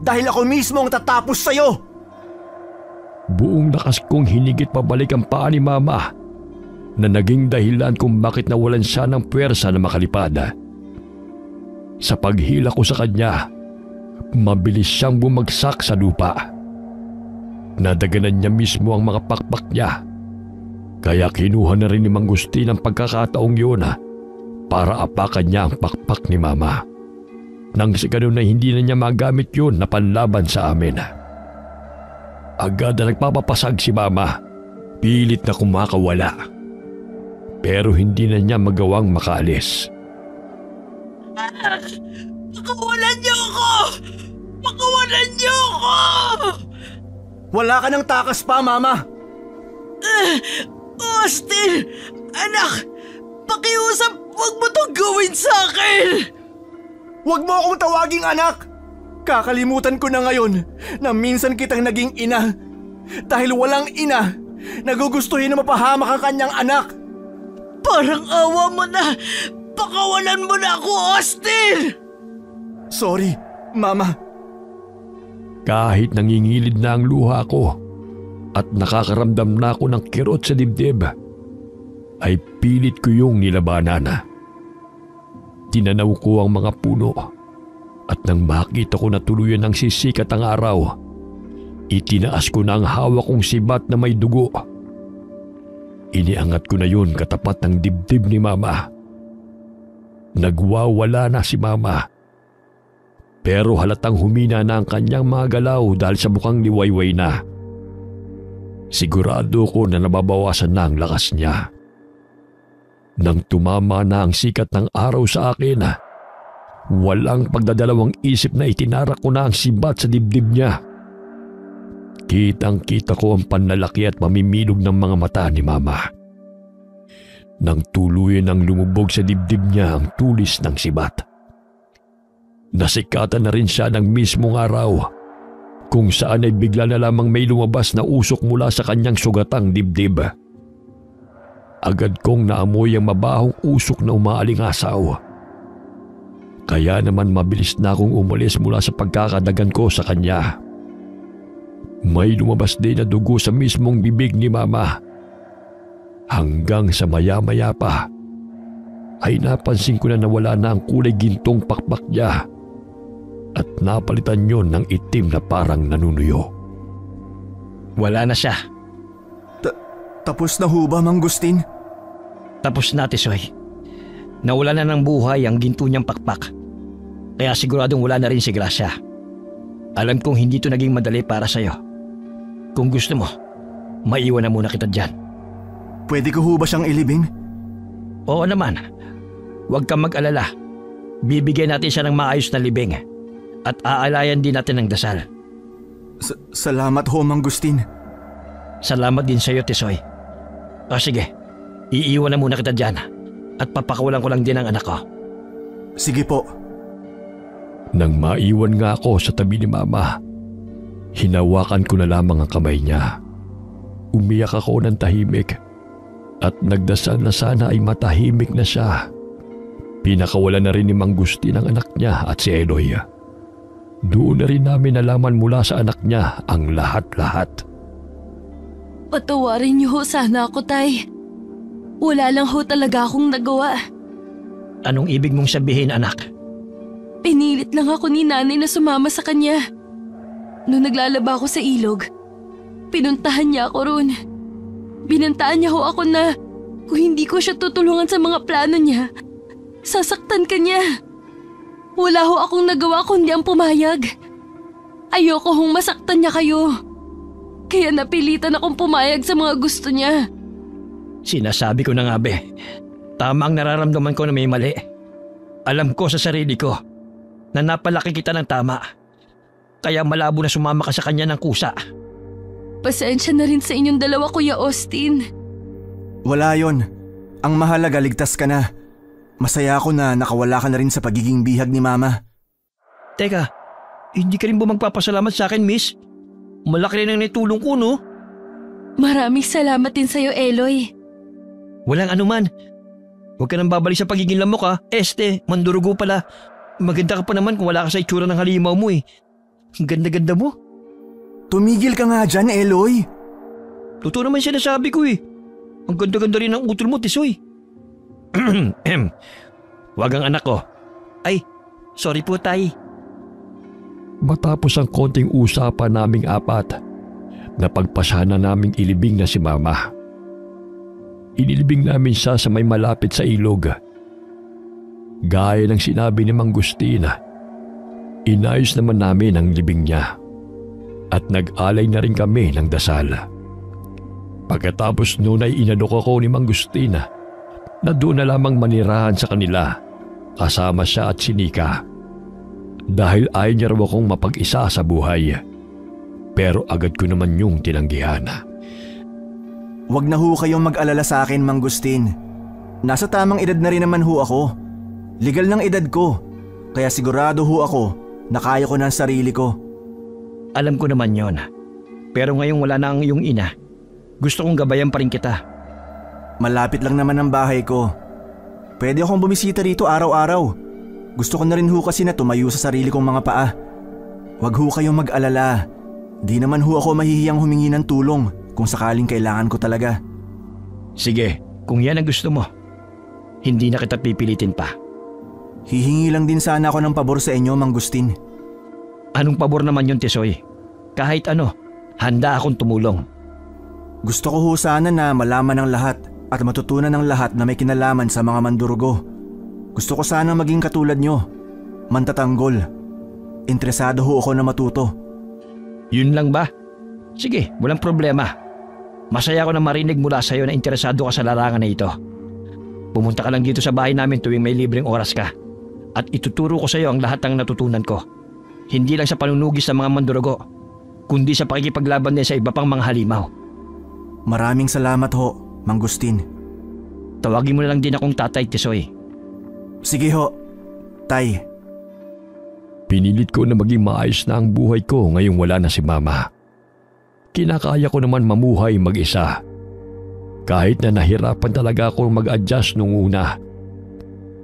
dahil ako mismo ang tatapos sa'yo. Buong lakas kong hinigit pabalik ang paa ni Mama na naging dahilan kung bakit nawalan siya ng puwersa na makalipad. Sa paghila ko sa kanya, mabilis siyang bumagsak sa lupa. Nadaganan niya mismo ang mga pakpak niya. Kaya kinuha na rin ni Mang Gustin ang pagkakataong yun para apakan niya ang pakpak ni Mama. Nang sa ganun na hindi na niya magamit yun na panlaban sa amin. Agad na nagpapapasag si Mama. Pilit na kumakawala. Pero hindi na niya magawang makaalis. Pakawalan niyo ako! Pakawalan niyo ako! Wala ka ng takas pa, Mama. Austin! Anak! Pakiusap! Huwag mo itong gawin sa akin! Huwag mo akong tawaging anak! Kakalimutan ko na ngayon na minsan kitang naging ina. Dahil walang ina, nagugustuhin na mapahamak ang kanyang anak. Parang awa mo na! Pakawalan mo na ako, Austin! Sorry, Mama. Kahit nangingilid na ang luha ko at nakakaramdam na ako ng kirot sa dibdib, ay pilit ko yung nilabanan. Tinanaw ko ang mga puno at nang makita ko na tuluyan ng sisikat ang araw, itinaas ko na ang hawak kong sibat na may dugo. Iniangat ko na yun katapat ng dibdib ni Mama. Nagwawala na si Mama. Pero halatang humina na ang kanyang mga galaw dahil sa mukhang liwayway na. Sigurado ko na nababawasan na ang lakas niya. Nang tumama na ang sikat ng araw sa akin, walang pagdadalawang isip na itinarak ko na ang sibat sa dibdib niya. Kitang-kita ko ang panlalaki at mamimilog ng mga mata ni Mama. Nang tuluyan ang lumubog sa dibdib niya ang tulis ng sibat. Nasikatan na rin siya ng mismong araw kung saan ay bigla na lamang may lumabas na usok mula sa kanyang sugatang dibdib. Agad kong naamoy ang mabahong usok na umaalingasaw. Kaya naman mabilis na akong umalis mula sa pagkakadagan ko sa kanya. May lumabas din na dugo sa mismong bibig ni Mama. Hanggang sa maya-maya pa ay napansin ko na nawala na ang kulay gintong pakpak niya at napalitan yon ng itim na parang nanunuyo. Wala na siya. Tapos na ho ba, Mang Gustin? Tapos na, Tisoy. Nawala na ng buhay ang ginto niyang pakpak. Kaya siguradong wala na rin si Gracia. Alam kong hindi ito naging madali para sa'yo. Kung gusto mo, maiwan na muna kita dyan. Pwede ko ho ba siyang ilibing? Oo naman. Huwag kang mag-alala. Bibigyan natin siya ng maayos na libing at aalayan din natin ng dasal. Salamat ho, Mang Gustin. Salamat din sa'yo, Tisoy. O sige, iiwan na muna kita dyan at papakawalan ko lang din ang anak ko. Sige po. Nang maiwan nga ako sa tabi ni Mama, hinawakan ko na lamang ang kamay niya. Umiyak ako ng tahimik at nagdasal na sana ay matahimik na siya. Pinakawalan na rin ni Mang Gustin ang anak niya at si Eloy. Doon na rin namin nalaman mula sa anak niya ang lahat-lahat. Patawarin niyo ho sana ako, Tay. Wala lang ho talaga akong nagawa. Anong ibig mong sabihin, anak? Pinilit lang ako ni Nanay na sumama sa kanya. Noong naglalaba ako sa ilog, pinuntahan niya ako roon. Binantaan niya ho ako na kung hindi ko siya tutulungan sa mga plano niya, sasaktan ka niya. Wala ho akong nagawa kundi ang pumayag. Ayoko hong masaktan niya kayo. Kaya napilitan akong pumayag sa mga gusto niya. Sinasabi ko na nga, be. Tama ang nararamdaman ko na may mali. Alam ko sa sarili ko na napalaki kita ng tama. Kaya malabo na sumama ka sa kanya ng kusa. Pasensya na rin sa inyong dalawa, Kuya Austin. Wala yon. Ang mahalaga, ligtas ka na. Masaya ako na nakawala ka na rin sa pagiging bihag ni Mama. Teka, hindi ka rin ba magpapasalamat sa akin, miss? Malaki rin ang naitulong ko, no? Maraming salamat din sa'yo, Eloy. Walang anuman. Huwag ka nang babalik sa pagiging lamok, ha? Mandurugo pala. Maganda ka pa naman kung wala ka sa itsura ng halimaw mo, eh. Ang ganda-ganda mo. Tumigil ka nga dyan, Eloy. Totoo naman sinasabi ko, eh. Ang ganda-ganda rin ang utol mo, Tisoy. Wag ang anak ko. Ay, sorry po, Tay. Matapos ang konting usapan naming apat, napagpasya na naming ilibing na si Mama. Inilibing namin siya sa may malapit sa ilog. Gaya ng sinabi ni Mang Gustin, inayos naman namin ang libing niya at nag-alay na rin kami ng dasal. Pagkatapos noon ay inalok ako ni Mang Gustin na doon na lamang manirahan sa kanila kasama siya at si Nika. Dahil ayaw niya raw akong mapag-isa sa buhay. Pero agad ko naman yung tinanggihan. Wag na ho kayong mag-alala sa akin, Mang Gustin. Nasa tamang edad na rin naman ho ako. Legal ng edad ko. Kaya sigurado ho ako na kaya ko na ang sarili ko. Alam ko naman yon. Pero ngayong wala na ang iyong ina, gusto kong gabayan pa rin kita. Malapit lang naman ang bahay ko. Pwede akong bumisita rito araw-araw. Gusto ko na rin ho kasi na tumayo sa sarili kong mga paa. Wag ho kayong mag-alala. Di naman ho ako mahihiyang humingi ng tulong kung sakaling kailangan ko talaga. Sige, kung yan ang gusto mo, hindi na kita pipilitin pa. Hihingi lang din sana ako ng pabor sa inyo, Mang Gustin. Anong pabor naman yun, Tisoy? Kahit ano, handa akong tumulong. Gusto ko ho sana na malaman ng lahat at matutunan ng lahat na may kinalaman sa mga mandurugo. Gusto ko sana maging katulad nyo, mantatanggol. Interesado ho ako na matuto. Yun lang ba? Sige, walang problema. Masaya ako na marinig mula sa'yo na interesado ka sa larangan na ito. Pumunta ka lang dito sa bahay namin tuwing may libreng oras ka. At ituturo ko sa'yo ang lahat ng natutunan ko. Hindi lang sa panunugi sa mga mandurugo, kundi sa pakikipaglaban din sa iba pang mga halimaw. Maraming salamat ho, Mang Gustin. Tawagin mo na lang din akong Tatay Tisoy. Sige ho, Tay. Pinilit ko na maging maayos na ang buhay ko ngayong wala na si Mama. Kinakaya ko naman mamuhay mag-isa. Kahit na nahirapan talaga akong mag-adjust nung una.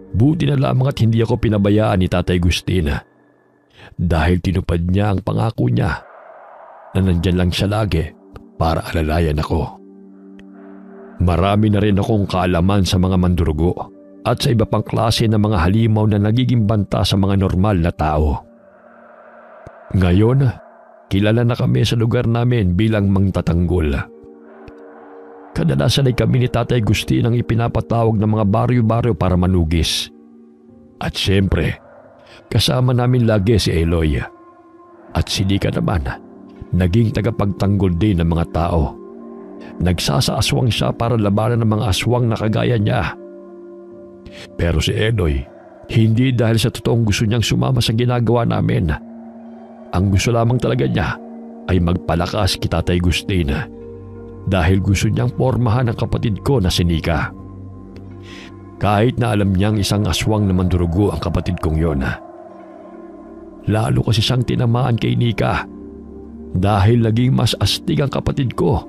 Buti na lamang at hindi ako pinabayaan ni Tatay Gustin. Dahil tinupad niya ang pangako niya na nandyan lang siya lagi para alalayan ako. Marami na rin akong kaalaman sa mga mandurugo at sa iba pang klase ng mga halimaw na nagiging banta sa mga normal na tao. Ngayon, kilala na kami sa lugar namin bilang Mang Tatanggol. Kadalasan ay kami ni Tatay Gustin ang ipinapatawag ng mga baryo-baryo para manugis. At siyempre, kasama namin lagi si Eloy. At si Nika naman, naging tagapagtanggol din ng mga tao. Nagsasaaswang siya para labanan ng mga aswang na kagaya niya. Pero si Eloy, hindi dahil sa totoong gusto niyang sumama sa ginagawa namin. Ang gusto lamang talaga niya ay magpalakas kay Tatay Gustin dahil gusto niyang pormahan ang kapatid ko na si Nika. Kahit na alam niyang isang aswang na mandurugo ang kapatid kong yon. Lalo kasi siyang tinamaan kay Nika dahil naging mas astig ang kapatid ko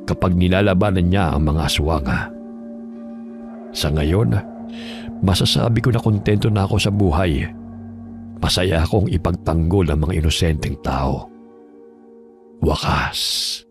kapag nilalabanan niya ang mga aswang. Sa ngayon, masasabi ko na kontento na ako sa buhay. Masaya akong ipagtanggol ang mga inosenteng tao. Wakas.